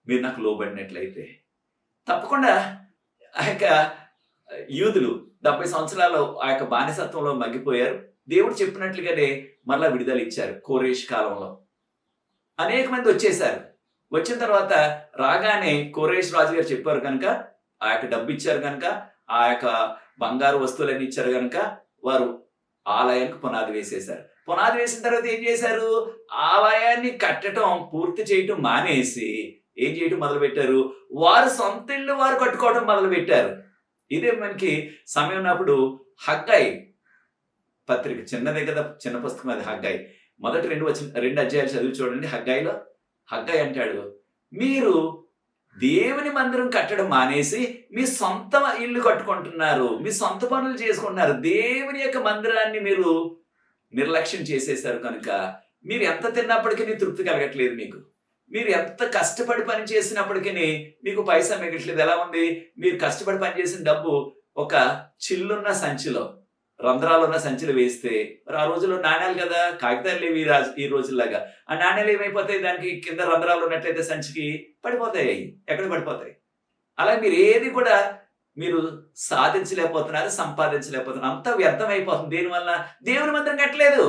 మీరు నాకు లోబడినట్లయితే. తప్పకుండా ఆ యొక్క యూదులు 70 సంవత్సరాలు ఆ యొక్క బానిసత్వంలో మగ్గిపోయారు. దేవుడు చెప్పినట్లుగానే మరలా విడుదల ఇచ్చారు. కోరేష్ కాలంలో అనేక మంది వచ్చేసారు. వచ్చిన తర్వాత రాగానే కోరేష్ రాజు గారు చెప్పారు కనుక, ఆ యొక్క డబ్బు ఇచ్చారు కనుక, ఆ యొక్క బంగారు వస్తువులన్నీ ఇచ్చారు కనుక వారు ఆలయానికి పునాది వేసేశారు. పునాది వేసిన తర్వాత ఏం చేశారు? ఆలయాన్ని కట్టడం పూర్తి చేయటం మానేసి ఏం చేయటం మొదలుపెట్టారు? వారు సొంత ఇల్లు వారు కట్టుకోవడం మొదలుపెట్టారు. ఇదే మనకి సమయం ఉన్నప్పుడు హగ్గయి పత్రిక, చిన్నదే కదా, చిన్న పుస్తకం అది. హగ్గయి మొదటి 2 అధ్యాయాలు చదివి చూడండి. హగ్గయిలో హగ్గయి అంటాడు, మీరు దేవుని మందిరం కట్టడం మానేసి మీ సొంత ఇల్లు కట్టుకుంటున్నారు, మీ సొంత పనులు చేసుకుంటున్నారు. దేవుని యొక్క మందిరాన్ని మీరు నిర్లక్ష్యం చేసేశారు కనుక మీరు ఎంత తిన్నప్పటికీ తృప్తి కలగట్లేదు. మీరు ఎంత కష్టపడి పని చేసినప్పటికీ మీకు పైసా మిగట్లేదు. ఎలా ఉంది? మీరు కష్టపడి పని చేసిన డబ్బు ఒక చిల్లున్న సంచిలో, రంధ్రాలు ఉన్న సంచులు వేస్తే, మరి ఆ రోజుల్లో నాణ్యాలు కదా, కాగితాలు లేవు ఈ రోజుల్లాగా. ఆ నాణ్యాలు ఏమైపోతాయి? దానికి కింద రంధ్రాలు ఉన్నట్లయితే సంచికి పడిపోతాయి. ఎక్కడ పడిపోతాయి? అలా మీరు ఏది కూడా మీరు సాధించలేకపోతున్నారు, సంపాదించలేకపోతున్నారు. అంతా వ్యర్థం అయిపోతుంది. దేనివల్ల? దేవుని మందిరం కట్టలేదు.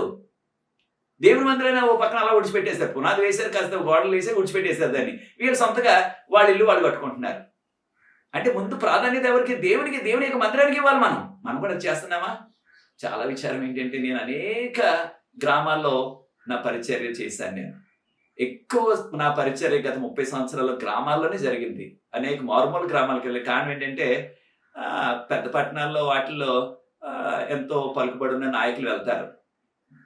దేవుని మందిరాన్ని ఓ పక్కన అలా విడిచిపెట్టేశారు. పునాది వేశారు, కాస్త గోడలు వేసి విడిచిపెట్టేశారు దాన్ని. వీళ్ళు సొంతగా వాళ్ళ ఇల్లు వాళ్ళు కట్టుకుంటున్నారు. అంటే ముందు ప్రాధాన్యత ఎవరికి? దేవునికి, దేవుని యొక్క మందిరానికి ఇవ్వాలి. మనం కూడా చేస్తున్నామా? చాలా విచారం ఏంటంటే, నేను అనేక గ్రామాల్లో నా పరిచర్య చేశాను. ఎక్కువ నా పరిచర్య గత 30 సంవత్సరాల గ్రామాల్లోనే జరిగింది. అనేక మారుమూల గ్రామాలకు వెళ్ళి. కారణం ఏంటంటే, పెద్ద పట్టణాల్లో వాటిల్లో ఎంతో పలుకుబడి ఉన్న నాయకులు వెళ్తారు.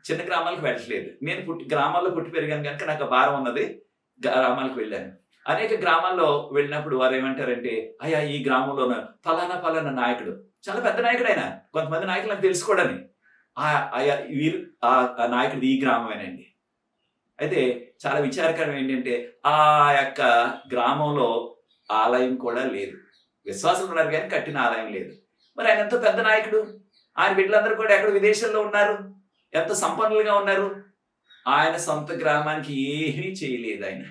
చిన్న గ్రామాలకు వెళ్ళట్లేదు. నేను గ్రామాల్లో పుట్టి పెరిగాను కనుక నాకు భారం ఉన్నది. గ్రామాలకు వెళ్ళాను. అనేక గ్రామాల్లో వెళ్ళినప్పుడు వారు ఏమంటారంటే, అయ్యా ఈ గ్రామంలో ఫలానా ఫలానా నాయకుడు, చాలా పెద్ద నాయకుడు ఆయన. కొంతమంది నాయకులు నాకు తెలుసుకోవడని, అయ్యా వీరు ఆ నాయకుడు ఈ గ్రామమేనండి. అయితే చాలా విచారకరం ఏంటంటే, ఆ యొక్క గ్రామంలో ఆలయం కూడా లేదు. విశ్వాసులు ఉన్నారు కానీ కట్టిన ఆలయం లేదు. మరి ఆయన ఎంతో పెద్ద నాయకుడు. ఆయన బిడ్డలందరూ కూడా ఎక్కడ విదేశాల్లో ఉన్నారు, ఎంత సంపన్నులుగా ఉన్నారు. ఆయన సొంత గ్రామానికి ఏమీ చేయలేదు ఆయన.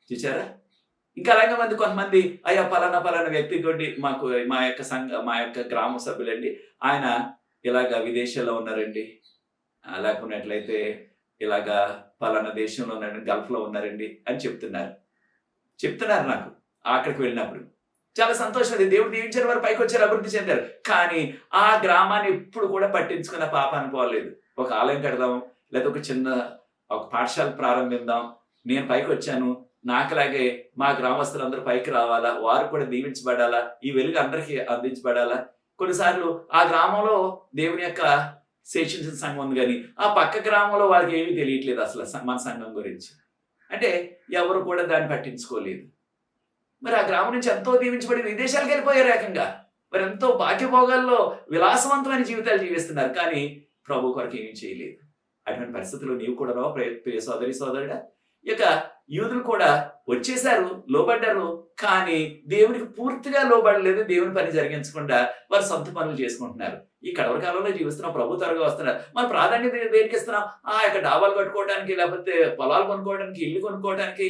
చూచారా? ఇంకా అలాగే కొంతమంది అయ్యా పలానా వ్యక్తి తోటి మా యొక్క గ్రామ సభ్యులండి, ఆయన ఇలాగా విదేశాల్లో ఉన్నారండి, లేకున్నట్లయితే ఇలాగా పలానా దేశంలో ఉన్నారండి, గల్ఫ్లో ఉన్నారండి అని చెప్తున్నారు నాకు. అక్కడికి వెళ్ళినప్పుడు చాలా సంతోషం. అది దేవుడు దీవించారు, వారు పైకి వచ్చారు, అభివృద్ధి చెందారు. కానీ ఆ గ్రామాన్ని ఎప్పుడు కూడా పట్టించుకున్న పాపాన్ని పోలేదు. ఒక ఆలయం కడదాం, లేదా ఒక పాఠశాల ప్రారంభిద్దాం, నేను పైకి వచ్చాను, నాకులాగే మా గ్రామస్తులందరూ పైకి రావాలా, వారు కూడా దీవించబడాలా, ఈ వెలుగు అందరికీ అందించబడాలా. కొన్నిసార్లు ఆ గ్రామంలో దేవుని యొక్క శేషించిన సంఘం ఉంది, కానీ ఆ పక్క గ్రామంలో వాళ్ళకి ఏమీ తెలియట్లేదు అసలు మన సంఘం గురించి. అంటే ఎవరు కూడా దాన్ని పట్టించుకోలేదు. మరి ఆ గ్రామం నుంచి ఎంతో దీవించబడి విదేశాలకు వెళ్ళిపోయారు ఏకంగా. మరి ఎంతో భాగ్యభోగాల్లో విలాసవంతమైన జీవితాలు జీవిస్తున్నారు, కానీ ప్రభు కొరకు ఏమీ చేయలేదు. అటువంటి పరిస్థితుల్లో నీవు కూడా ప్రియ సోదరుడా, ఇక యూదులు కూడా వచ్చేసారు, లోబడ్డారు, కానీ దేవునికి పూర్తిగా లోబడలేదు. దేవుని పని జరిగించకుండా వారు సొంత పనులు చేసుకుంటున్నారు. ఈ కడవరి కాలంలో జీవిస్తున్నాం, ప్రభు త్వరగా వస్తున్నారు. మన ప్రాధాన్యత దేనికి ఇస్తున్నాం? ఆ యొక్క డాబాలు కట్టుకోవడానికి, లేకపోతే పొలాలు కొనుక్కోవడానికి, ఇల్లు కొనుక్కోవడానికి,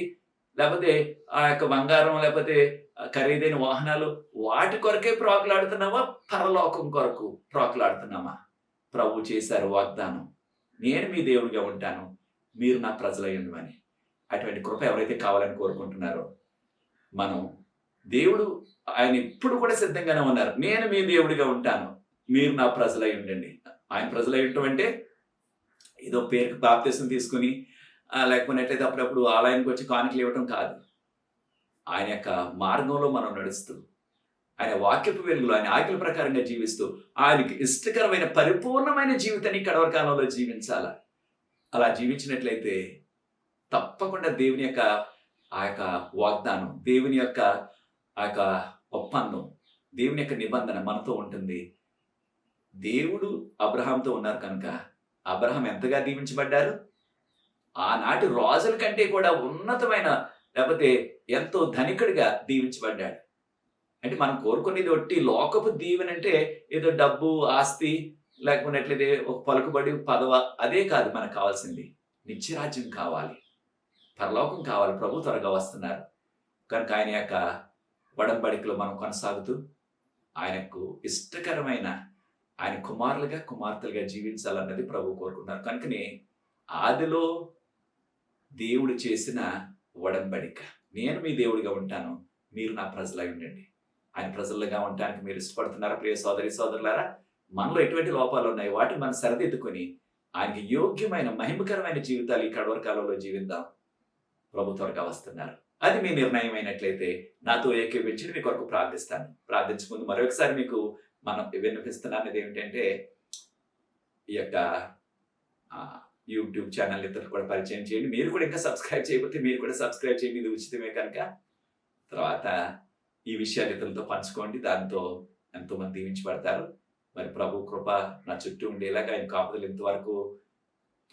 లేకపోతే ఆ యొక్క బంగారం, లేకపోతే ఖరీదైన వాహనాలు, వాటి కొరకే ప్రోకలాడుతున్నామా? పరలోకం కొరకు ప్రోకలాడుతున్నామా? ప్రభు చేశారు వాగ్దానం, నేను మీ దేవుడిగా ఉంటాను, మీరు నా ప్రజలై ఉండమని. అటువంటి కృప ఎవరైతే కావాలని కోరుకుంటున్నారో, మనం దేవుడు ఆయన ఎప్పుడు కూడా సిద్ధంగానే ఉన్నారు. నేను మీ దేవుడిగా ఉంటాను, మీరు నా ప్రజలై ఉండండి. ఆయన ప్రజలై ఉండటం అంటే ఏదో పేరుకి బాప్తిసం తీసుకుని లేకపోయినట్లయితే అప్పుడప్పుడు ఆలయానికి వచ్చి కానుకలు ఇవ్వటం కాదు. ఆయన యొక్క మార్గంలో మనం నడుస్తూ, ఆయన వాక్యపు వెలుగులో, ఆయన ఆజ్ఞల ప్రకారంగా జీవిస్తూ, ఆయనకి ఇష్టకరమైన పరిపూర్ణమైన జీవితాన్ని కడవరి కాలంలో జీవించాల. అలా జీవించినట్లయితే తప్పకుండా దేవుని యొక్క ఆ యొక్క వాగ్దానం, దేవుని యొక్క ఆ యొక్క ఒప్పందం, దేవుని యొక్క నిబంధన మనతో ఉంటుంది. దేవుడు అబ్రహాంతో ఉన్నారు కనుక అబ్రహాం ఎంతగా దీవించబడ్డారు? ఆనాటి రాజుల కంటే కూడా ఉన్నతమైన, లేకపోతే ఎంతో ధనికుడిగా దీవించబడ్డాడు. అంటే మనం కోరుకునేది ఒట్టి లోకపు దీవెన అంటే ఏదో డబ్బు, ఆస్తి, లేకపోయినట్లయితే ఒక పలుకుబడి, పదవ, అదే కాదు మనకు కావాల్సింది. నిత్యరాజ్యం కావాలి, పరలోకం కావాలి. ప్రభు త్వరగా వస్తున్నారు కనుక ఆయన యొక్క ఒడంబడికలో మనం కొనసాగుతూ ఆయనకు ఇష్టకరమైన ఆయన కుమారులుగా, కుమార్తెలుగా జీవించాలన్నది ప్రభు కోరుకున్నారు. కనుకనే ఆదిలో దేవుడు చేసిన ఒడంబడిక, నేను మీ దేవుడిగా ఉంటాను, మీరు నా ప్రజలై ఉండండి. ఆయన ప్రజలుగా ఉండటానికి మీరు ఇష్టపడుతున్నారా ప్రియ సోదరి సోదరులారా? మనలో ఎటువంటి లోపాలు ఉన్నాయి వాటిని మనం సరిదిద్దుకొని ఆయనకి యోగ్యమైన మహిమకరమైన జీవితాలు ఈ కడవరి కాలంలో జీవిద్దాం. ప్రభు త్వరగా వస్తున్నారు. అది మీ నిర్ణయం అయినట్లయితే నాతో ఏకీభవించి మీ కొరకు ప్రార్థిస్తాను. ప్రార్థించే ముందు మరొకసారి మీకు మనం విన్నపిస్తున్నది ఏమిటంటే, ఈ యొక్క యూట్యూబ్ ఛానల్ ఇతరులు కూడా పరిచయం చేయండి. మీరు కూడా ఇంకా సబ్స్క్రైబ్ చేయకపోతే మీరు కూడా సబ్స్క్రైబ్ చేయండి. ఇది ఉచితమే కనుక. తర్వాత ఈ విషయాలు ఇతరులతో పంచుకోండి. దాంతో ఎంతోమంది దీవించబడతారు. మరి ప్రభు కృప నా చుట్టూ ఉండేలాగా ఆయన కాపుదలు ఇంతవరకు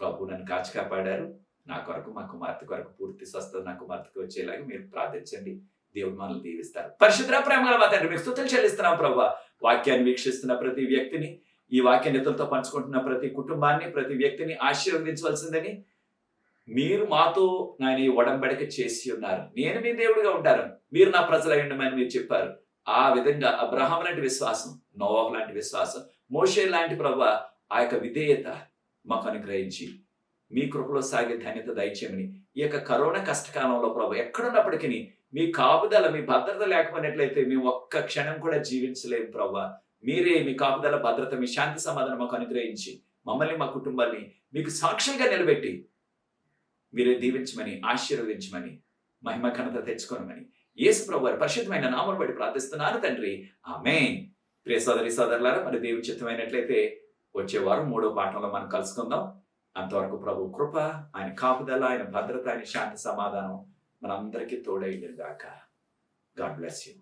ప్రభు నన్ను కాచి కాపాడారు. నా కొరకు, మా కుమార్తె కొరకు పూర్తి స్వస్థత నా కుమార్తెకు వచ్చేలాగా మీరు ప్రార్థించండి. దేవుడు మనల్ని దీవిస్తారు. పరిశుద్ధ ప్రేమగల మా తండ్రి, మీకు స్తుతులు చెల్లిస్తున్నాం ప్రభు. వాక్యాన్ని వీక్షిస్తున్న ప్రతి వ్యక్తిని, ఈ వాక్యాన్ని ఇతరులతో పంచుకుంటున్న ప్రతి కుటుంబాన్ని, ప్రతి వ్యక్తిని ఆశీర్వదించవలసిందని మీరు మాతో నాయన ఈ ఒడంబడిక చేసి ఉన్నారు. నేను మీ దేవుడిగా ఉంటాను, మీరు నా ప్రజలై ఉండమని మీరు చెప్పారు. ఆ విధంగా అబ్రహాం లాంటి విశ్వాసం, నోవహు లాంటి విశ్వాసం, మోషే లాంటి ప్రభు ఆ యొక్క విధేయత మాకు అనుగ్రహించి మీ కృపలో సాగే ధన్యత దయచేయమని, ఈ యొక్క కరోనా కష్టకాలంలో ప్రభు ఎక్కడున్నప్పటికీ మీ కాపుదల, మీ భద్రత లేకపోయినట్లయితే మేము ఒక్క క్షణం కూడా జీవించలేము ప్రభు. మీరే మీ కాపుదల, భద్రత, మీ శాంతి సమాధానం మాకు అనుగ్రహించి మమ్మల్ని, మా కుటుంబాన్ని మీకు సాక్షులుగా నిలబెట్టి మీరే దీవించమని, ఆశీర్వదించమని, మహిమ ఘనత తెచ్చుకోనమని యేసు ప్రభు వారి పరిశుద్ధమైన నామమును బట్టి ప్రార్థిస్తున్నాను తండ్రి. ఆమేన్. ప్రియ సోదరి సోదరులారా, మరి దేవుని చిత్తమైనట్లయితే వచ్చే వారం 3వ పాఠంలో మనం కలుసుకుందాం. అంతవరకు ప్రభు కృప, ఆయన కాపుదల, ఆయన భద్రత, ఆయన శాంతి సమాధానం మనందరికీ తోడైంది గాక. God bless you.